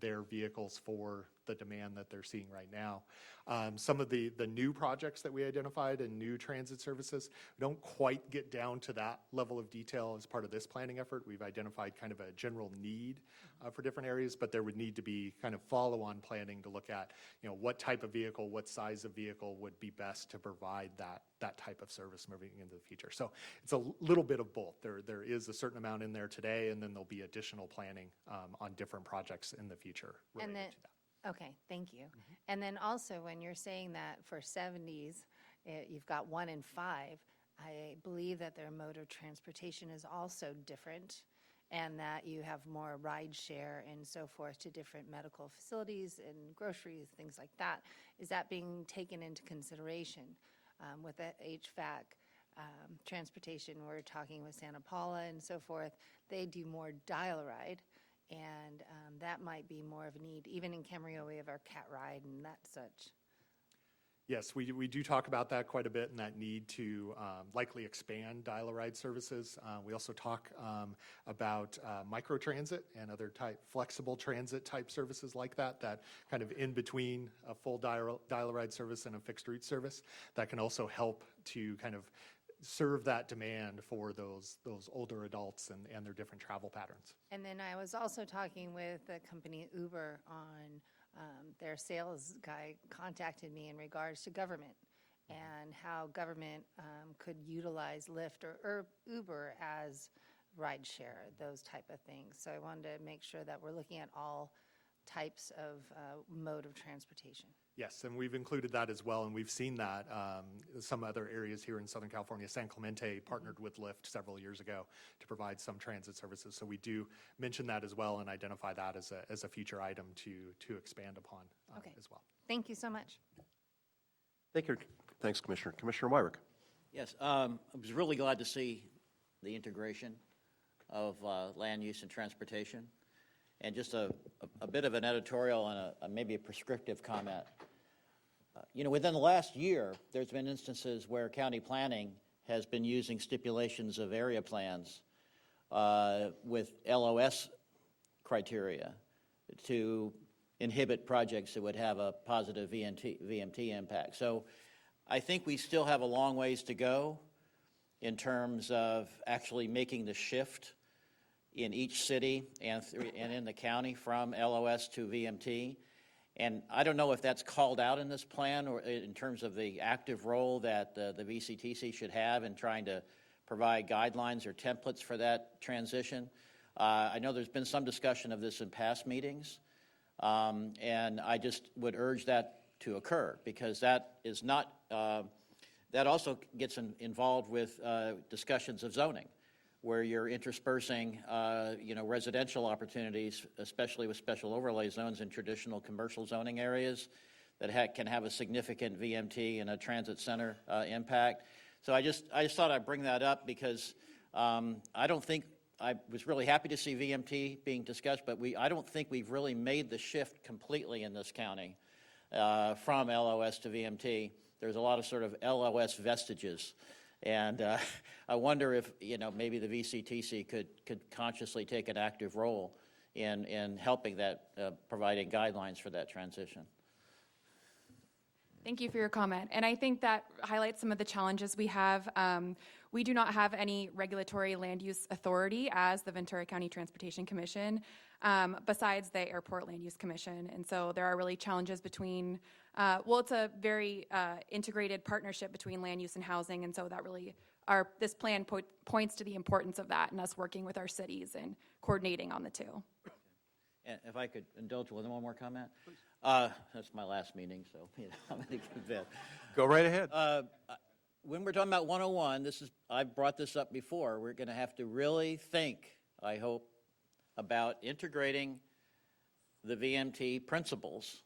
their vehicles for the demand that they're seeing right now. Some of the new projects that we identified and new transit services don't quite get down to that level of detail as part of this planning effort. We've identified kind of a general need for different areas, but there would need to be kind of follow-on planning to look at, what type of vehicle, what size of vehicle would be best to provide that type of service moving into the future. So it's a little bit of both. There is a certain amount in there today, and then there'll be additional planning on different projects in the future related to that. Okay, thank you. And then also, when you're saying that for 70s, you've got 1 in 5, I believe that their mode of transportation is also different, and that you have more ride share and so forth to different medical facilities and groceries, things like that. Is that being taken into consideration with the HVAC transportation? We're talking with Santa Paula and so forth. They do more dial-a-ride, and that might be more of a need. Even in Camarillo, we have our cat ride and that such. Yes, we do talk about that quite a bit, and that need to likely expand dial-a-ride services. We also talk about microtransit and other flexible transit type services like that kind of in between a full dial-a-ride service and a fixed route service that can also help to kind of serve that demand for those older adults and their different travel patterns. And then I was also talking with the company Uber on their sales guy contacted me in regards to government and how government could utilize Lyft or Uber as ride share, those type of things. So I wanted to make sure that we're looking at all types of mode of transportation. Yes, and we've included that as well, and we've seen that some other areas here in Southern California. San Clemente partnered with Lyft several years ago to provide some transit services, so we do mention that as well and identify that as a future item to expand upon as well. Thank you so much. Thank you. Thanks, Commissioner. Commissioner Wyrick. Yes, I was really glad to see the integration of land use and transportation. And just a bit of an editorial and maybe a prescriptive comment. Within the last year, there's been instances where county planning has been using stipulations of area plans with LOS criteria to inhibit projects that would have a positive VMT impact. So I think we still have a long ways to go in terms of actually making the shift in each city and in the county from LOS to VMT. And I don't know if that's called out in this plan or in terms of the active role that the VCTC should have in trying to provide guidelines or templates for that transition. I know there's been some discussion of this in past meetings, and I just would urge that to occur, because that is not, that also gets involved with discussions of zoning, where you're interspersing, residential opportunities, especially with special overlay zones in traditional commercial zoning areas that can have a significant VMT and a transit center impact. So I just thought I'd bring that up because I was really happy to see VMT being discussed, but I don't think we've really made the shift completely in this county from LOS to VMT. There's a lot of sort of LOS vestiges. And I wonder if, maybe the VCTC could consciously take an active role in helping that, providing guidelines for that transition. Thank you for your comment. And I think that highlights some of the challenges we have We do not have any regulatory land use authority as the Ventura County Transportation Commission, besides the Airport Land Use Commission. And so there are really challenges between, it's a very integrated partnership between land use and housing. And so that really, this plan points to the importance of that and us working with our cities and coordinating on the two. And if I could indulge with one more comment? That's my last meeting, so I'm going to give that. Go right ahead. When we're talking about 101, I've brought this up before, we're going to have to really think, I hope, about integrating the VMT principles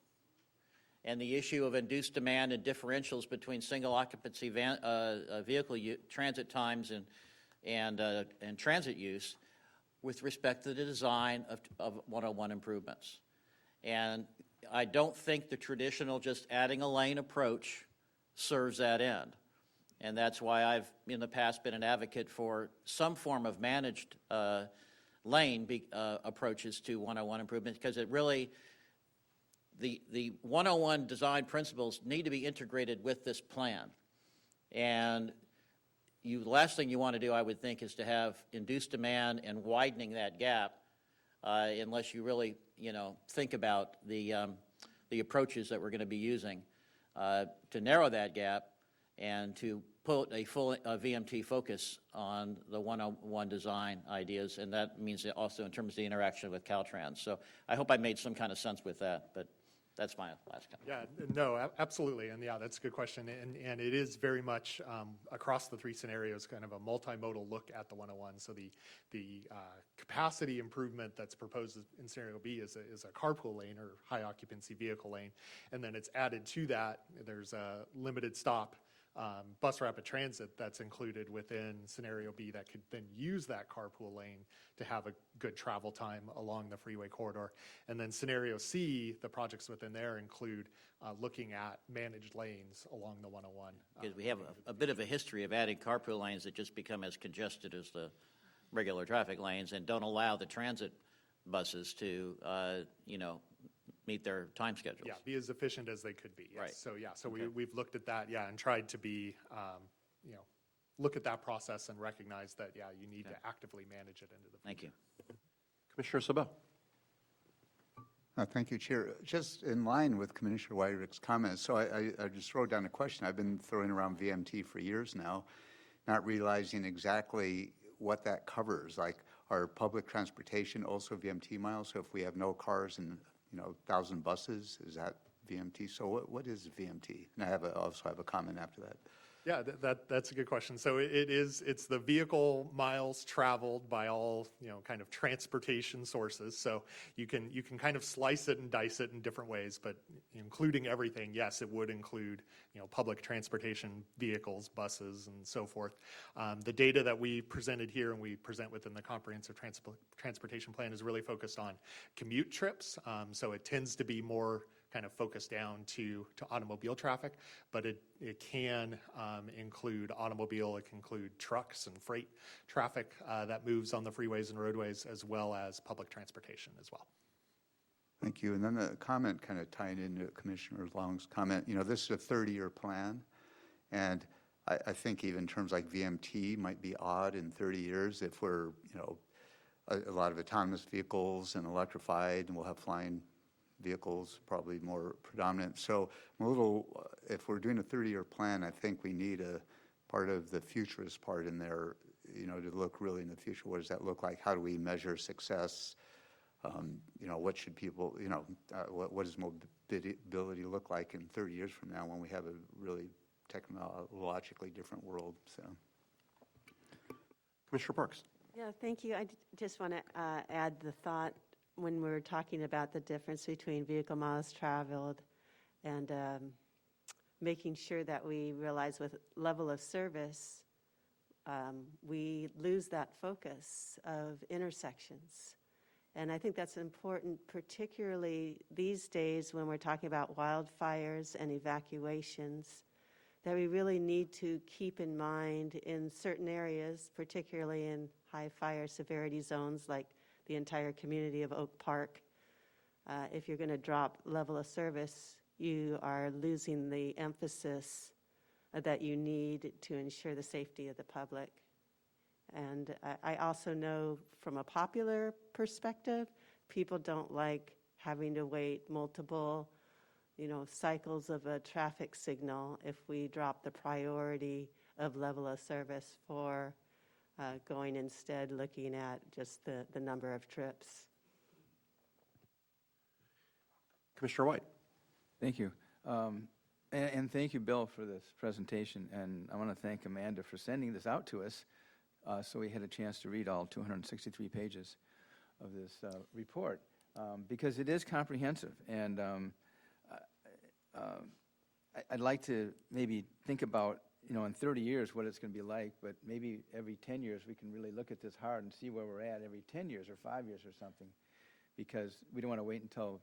and the issue of induced demand and differentials between single occupancy vehicle transit times and transit use with respect to the design of 101 improvements. And I don't think the traditional just adding a lane approach serves that end. And that's why I've, in the past, been an advocate for some form of managed lane approaches to 101 improvements, because it really, the 101 design principles need to be integrated with this plan. And the last thing you want to do, I would think, is to have induced demand and widening that gap, unless you really, think about the approaches that we're going to be using to narrow that gap and to put a full VMT focus on the 101 design ideas, and that means also in terms of the interaction with Caltrans. So I hope I made some kind of sense with that, but that's my last comment. Yeah, no, absolutely, and yeah, that's a good question, and it is very much across the three scenarios, kind of a multimodal look at the 101. So the capacity improvement that's proposed in scenario B is a carpool lane or high occupancy vehicle lane, and then it's added to that. There's a limited stop bus rapid transit that's included within scenario B that could then use that carpool lane to have a good travel time along the freeway corridor. And then scenario C, the projects within there include looking at managed lanes along the 101. Because we have a bit of a history of adding carpool lanes that just become as congested as the regular traffic lanes and don't allow the transit buses to, meet their time schedules. Yeah, be as efficient as they could be. Yes. Right. So yeah, so Okay. we've looked at that, yeah, and tried to be, look at that process and recognize that, yeah, you need to actively manage it into the future. Thank you. Commissioner Sabel. Thank you, Chair. Just in line with Commissioner Weidrich's comments, so I just wrote down a question. I've been throwing around VMT for years now, not realizing exactly what that covers. Like, are public transportation also VMT miles? So if we have no cars and 1,000 buses, is that VMT? So what is VMT? And I also have a comment after that. Yeah, that's a good question. So it's the vehicle miles traveled by all, kind of transportation sources. So you can kind of slice it and dice it in different ways, but including everything, yes, it would include, public transportation vehicles, buses, and so forth. The data that we presented here and we present within the comprehensive transportation plan is really focused on commute trips. So it tends to be more kind of focused down to automobile traffic, but it can include automobile, it can include trucks and freight traffic that moves on the freeways and roadways, as well as public transportation as well. Thank you. And then the comment kind of tying into Commissioner Long's comment, this is a 30-year plan, and I think even terms like VMT might be odd in 30 years if we're, a lot of autonomous vehicles and electrified, and we'll have flying vehicles probably more predominant. So I'm a little, if we're doing a 30-year plan, I think we need a part of the futurist part in there, to look really in the future. What does that look like? How do we measure success? What should people, what does mobility look like in 30 years from now when we have a really technologically different world? So, Commissioner Parks. Yeah, thank you. I just want to add the thought when we're talking about the difference between vehicle miles traveled and making sure that we realize with level of service, we lose that focus of intersections. And I think that's important, particularly these days when we're talking about wildfires and evacuations, that we really need to keep in mind in certain areas, particularly in high fire severity zones like the entire community of Oak Park. If you're going to drop level of service, you are losing the emphasis that you need to ensure the safety of the public. And I also know from a popular perspective, people don't like having to wait multiple, cycles of a traffic signal if we drop the priority of level of service for going instead looking at just the number of trips. Commissioner White. Thank you. And thank you, Bill, for this presentation. And I want to thank Amanda for sending this out to us so we had a chance to read all 263 pages of this report because it is comprehensive. And I'd like to maybe think about, in 30 years what it's going to be like, but maybe every 10 years we can really look at this hard and see where we're at every 10 years or 5 years or something, because we don't want to wait until,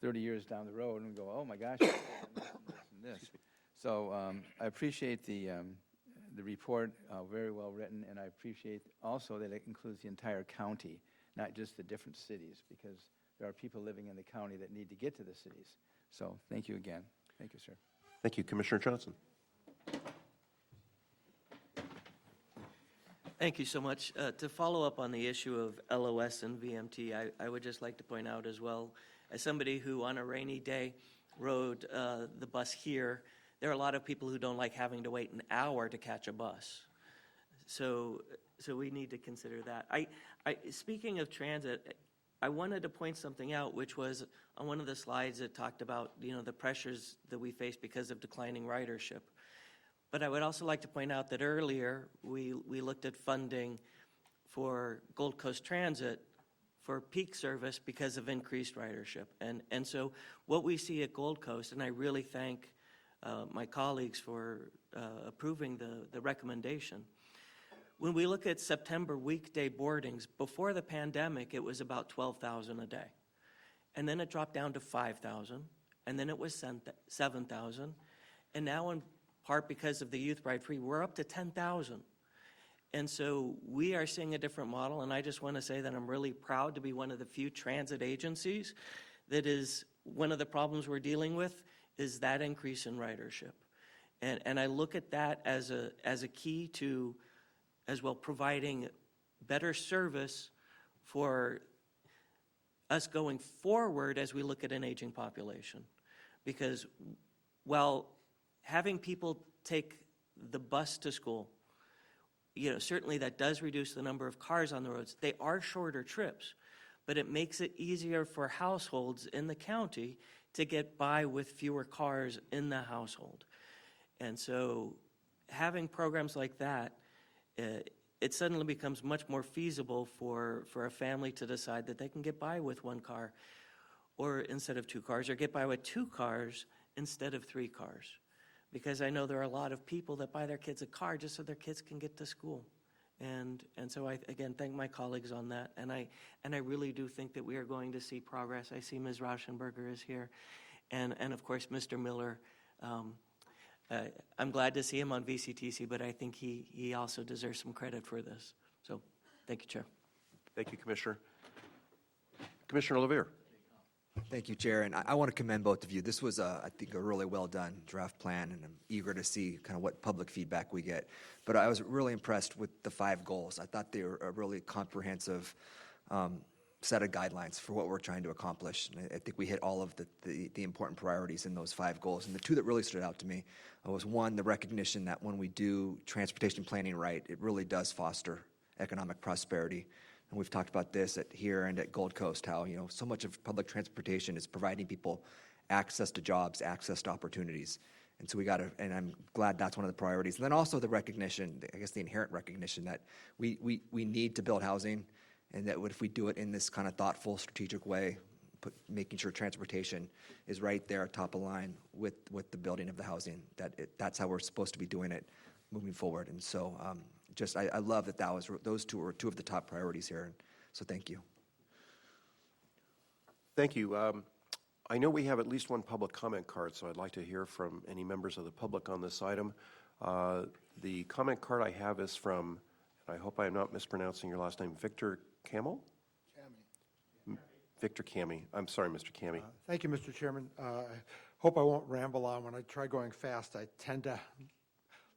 30 years down the road and go, oh my gosh, this and this. So I appreciate the report, very well written, and I appreciate also that it includes the entire county, not just the different cities, because there are people living in the county that need to get to the cities. So thank you again. Thank you, sir. Thank you, Commissioner Johnson. Thank you so much. To follow up on the issue of LOS and VMT, I would just like to point out as well, as somebody who on a rainy day rode the bus here, there are a lot of people who don't like having to wait an hour to catch a bus. So we need to consider that. Speaking of transit, I wanted to point something out, which was on one of the slides that talked about, the pressures that we face because of declining ridership. But I would also like to point out that earlier we looked at funding for Gold Coast Transit for peak service because of increased ridership. And so what we see at Gold Coast, and I really thank my colleagues for approving the recommendation. When we look at September weekday boardings, before the pandemic, it was about 12,000 a day. And then it dropped down to 5,000, and then it was 7,000. And now, in part because of the Youth Ride Free, we're up to 10,000. And so we are seeing a different model, and I just want to say that I'm really proud to be one of the few transit agencies that is one of the problems we're dealing with is that increase in ridership. And I look at that as a key to, as well, providing better service for us going forward as we look at an aging population. Because while having people take the bus to school, certainly that does reduce the number of cars on the roads. They are shorter trips, but it makes it easier for households in the county to get by with fewer cars in the household. And so having programs like that, it suddenly becomes much more feasible for a family to decide that they can get by with one car or instead of two cars, or get by with two cars instead of three cars. Because I know there are a lot of people that buy their kids a car just so their kids can get to school. And so I, again, thank my colleagues on that. And I really do think that we are going to see progress. I see Ms. Rauschenberger is here. And of course, Mr. Miller. I'm glad to see him on VCTC, but I think he also deserves some credit for this. So thank you, Chair. Thank you, Commissioner. Commissioner LeVere. Thank you, Chair, and I want to commend both of you. This was, I think, a really well-done draft plan, and I'm eager to see kind of what public feedback we get. But I was really impressed with the 5 goals. I thought they were a really comprehensive set of guidelines for what we're trying to accomplish. And I think we hit all of the important priorities in those 5 goals. And the 2 that really stood out to me was, 1, the recognition that when we do transportation planning right, it really does foster economic prosperity. And we've talked about this here and at Gold Coast, how so much of public transportation is providing people access to jobs, access to opportunities. And so we got to, and I'm glad that's one of the priorities. And then also the recognition, I guess the inherent recognition that we need to build housing, and that if we do it in this kind of thoughtful, strategic way, making sure transportation is right there top of line with the building of the housing, that's how we're supposed to be doing it moving forward. And so I love that those 2 were 2 of the top priorities here. And so thank you. Thank you. I know we have at least one public comment card, so I'd like to hear from any members of the public on this item. The comment card I have is from, and I hope I am not mispronouncing your last name, Victor Camel? Victor Cami. I'm sorry, Mr. Cami. Thank you, Mr. Chairman. I hope I won't ramble on. When I try going fast, I tend to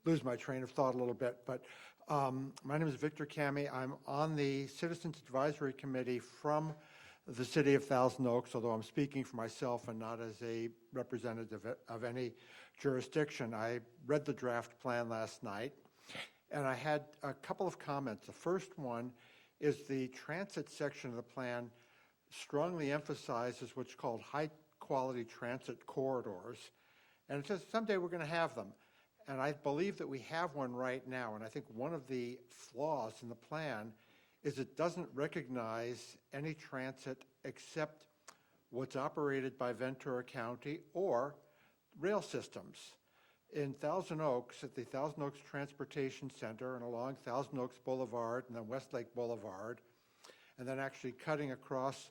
lose my train of thought a little bit. But my name is Victor Cami. I'm on the Citizens Advisory Committee from the city of Thousand Oaks, although I'm speaking for myself and not as a representative of any jurisdiction. I read the draft plan last night, and I had a couple of comments. The first one is the transit section of the plan strongly emphasizes what's called high-quality transit corridors, and it says someday we're going to have them. And I believe that we have one right now, and I think one of the flaws in the plan is it doesn't recognize any transit except what's operated by Ventura County or rail systems. In Thousand Oaks, at the Thousand Oaks Transportation Center and along Thousand Oaks Boulevard and then Westlake Boulevard, and then actually cutting across,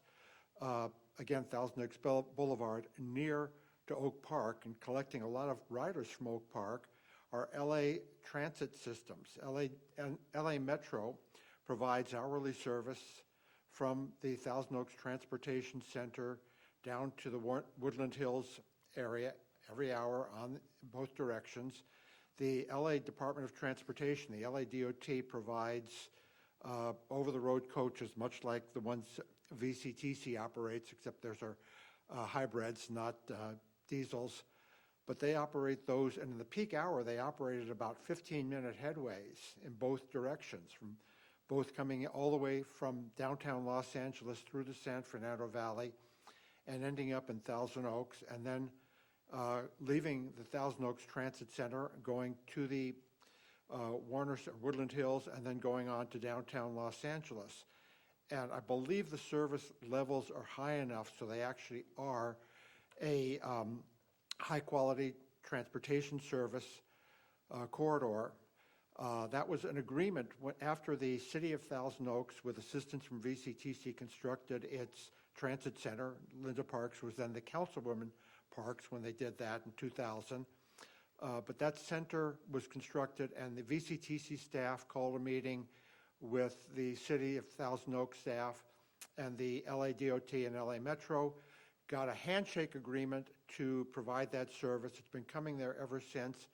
again, Thousand Oaks Boulevard near to Oak Park and collecting a lot of riders from Oak Park are LA transit systems. LA Metro provides hourly service from the Thousand Oaks Transportation Center down to the Woodland Hills area every hour on both directions. The LA Department of Transportation, the LA DOT, provides over-the-road coaches, much like the ones VCTC operates, except theirs are hybrids, not diesels. But they operate those, and in the peak hour, they operate at about 15-minute headways in both directions, from both coming all the way from downtown Los Angeles through the San Fernando Valley and ending up in Thousand Oaks, and then leaving the Thousand Oaks Transit Center, going to the Woodland Hills, and then going on to downtown Los Angeles. And I believe the service levels are high enough so they actually are a high-quality transportation service corridor. That was an agreement after the city of Thousand Oaks, with assistance from VCTC, constructed its transit center. Linda Parks was then the councilwoman Parks when they did that in 2000. But that center was constructed, and the VCTC staff called a meeting with the city of Thousand Oaks staff and the LA DOT and LA Metro, got a handshake agreement to provide that service. It's been coming there ever since.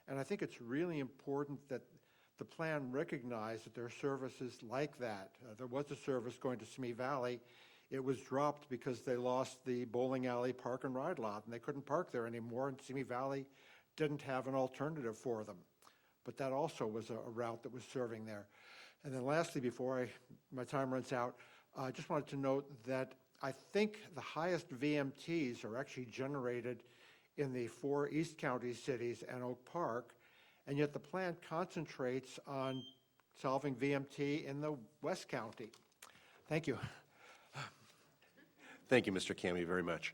And I think it's really important that the plan recognize that there are services like that. There was a service going to Simi Valley. It was dropped because they lost the bowling alley park and ride lot, and they couldn't park there anymore, and Simi Valley didn't have an alternative for them. But that also was a route that was serving there. And then lastly, before my time runs out, I just wanted to note that I think the highest VMTs are actually generated in the 4 East County cities and Oak Park, and yet the plan concentrates on solving VMT in the West County. Thank you. Thank you, Mr. Cami, very much.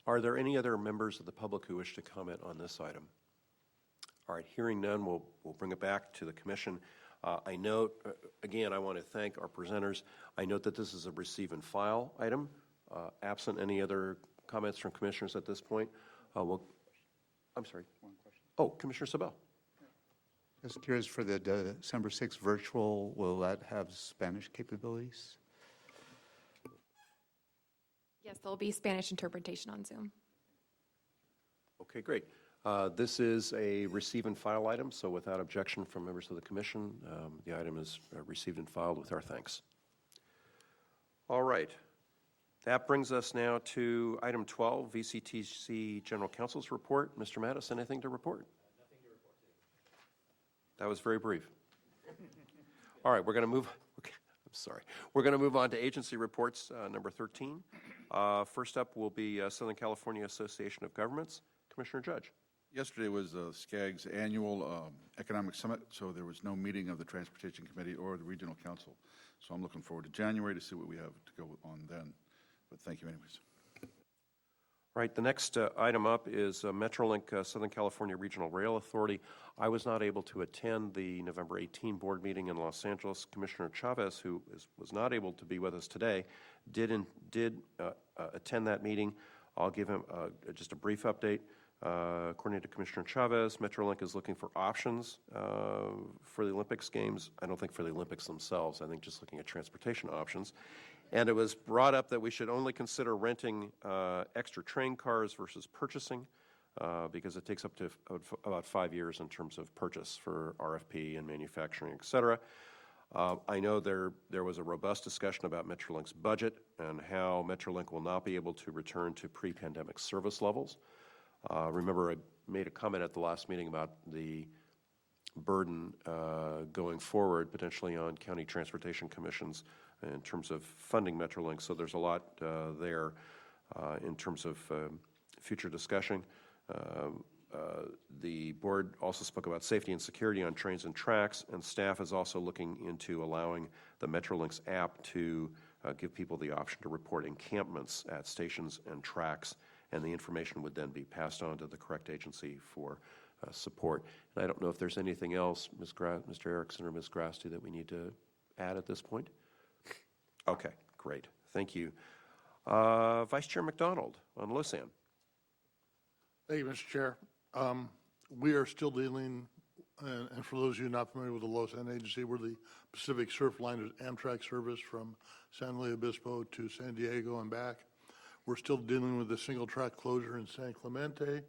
Are there any other members of the public who wish to comment on this item? All right, hearing none, we'll bring it back to the commission. I note, again, I want to thank our presenters. I note that this is a receive and file item. Absent any other comments from commissioners at this point, I'm sorry. One question. Oh, Commissioner Sabel. Just curious, for the December 6th virtual, will that have Spanish capabilities? Yes, there'll be Spanish interpretation on Zoom. Okay, great. This is a receive and file item, so without objection from members of the commission, the item is received and filed with our thanks. All right. That brings us now to item 12, VCTC General Counsel's report. Mr. Mattis, anything to report? Nothing to report today. That was very brief. All right, we're going to move. Okay, I'm sorry. We're going to move on to agency reports, number 13. First up will be Southern California Association of Governments. Commissioner Judge. Yesterday was SCAG's annual economic summit, so there was no meeting of the Transportation Committee or the Regional Council. So I'm looking forward to January to see what we have to go on then. But thank you anyways. Right, the next item up is Metrolink Southern California Regional Rail Authority. I was not able to attend the November 18 board meeting in Los Angeles. Commissioner Chavez, who was not able to be with us today, did attend that meeting. I'll give him just a brief update. According to Commissioner Chavez, Metrolink is looking for options for the Olympics Games. I don't think for the Olympics themselves. I think just looking at transportation options. And it was brought up that we should only consider renting extra train cars versus purchasing, because it takes up to about 5 years in terms of purchase for RFP and manufacturing, et cetera. I know there was a robust discussion about Metrolink's budget and how Metrolink will not be able to return to pre-pandemic service levels. Remember, I made a comment at the last meeting about the burden going forward potentially on county transportation commissions in terms of funding Metrolink. So there's a lot there in terms of future discussion. The board also spoke about safety and security on trains and tracks, and staff is also looking into allowing the Metrolinks app to give people the option to report encampments at stations and tracks, and the information would then be passed on to the correct agency for support. And I don't know if there's anything else, Mr. Erickson or Ms. Grasty, that we need to add at this point. Okay, great. Thank you. Vice Chair McDonald on LoSAN. Thank you, Mr. Chair. We are still dealing, and for those of you not familiar with the LoSAN agency, we're the Pacific Surfline Amtrak service from San Luis Obispo to San Diego and back. We're still dealing with the single track closure in San Clemente,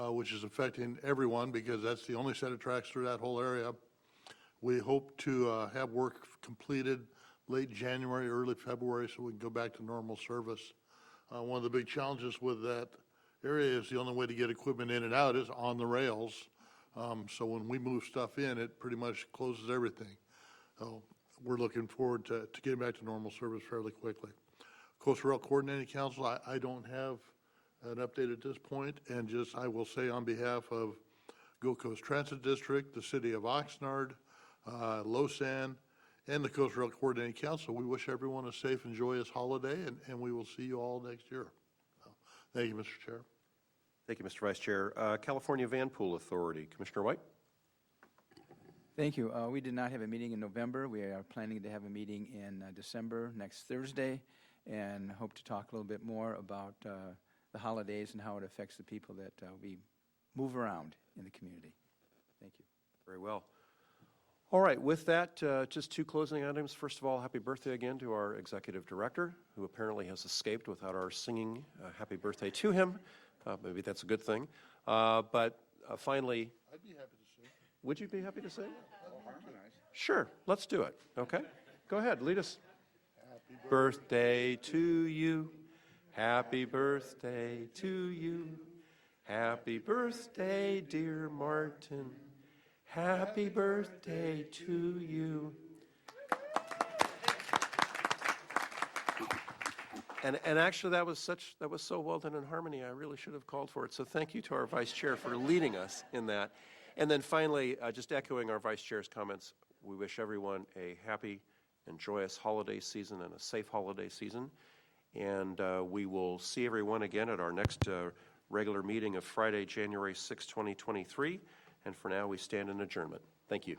which is affecting everyone because that's the only set of tracks through that whole area. We hope to have work completed late January, early February, so we can go back to normal service. One of the big challenges with that area is the only way to get equipment in and out is on the rails. So when we move stuff in, it pretty much closes everything. So we're looking forward to getting back to normal service fairly quickly. Coastal Rail Coordinating Council, I don't have an update at this point, and just I will say on behalf of Gold Coast Transit District, the City of Oxnard, LoSAN, and the Coastal Rail Coordinating Council, we wish everyone a safe and joyous holiday, and we will see you all next year. So, thank you, Mr. Chair. Thank you, Mr. Vice Chair. California Van Pool Authority, Commissioner White. Thank you. We did not have a meeting in November. We are planning to have a meeting in December, next Thursday, and hope to talk a little bit more about the holidays and how it affects the people that we move around in the community. Thank you. Very well. All right, with that, just two closing items. First of all, happy birthday again to our executive director, who apparently has escaped without our singing happy birthday to him. Maybe that's a good thing. But finally, I'd be happy to sing. Would you be happy to sing? Sure, let's do it. Okay, go ahead, lead us. Happy birthday to you. Happy birthday to you. Happy birthday, dear Martin. Happy birthday to you. And actually, that was so well done in harmony. I really should have called for it. So thank you to our vice chair for leading us in that. And then finally, just echoing our vice chair's comments, we wish everyone a happy and joyous holiday season and a safe holiday season. And we will see everyone again at our next regular meeting of Friday, January 6, 2023. And for now, we stand in adjournment. Thank you.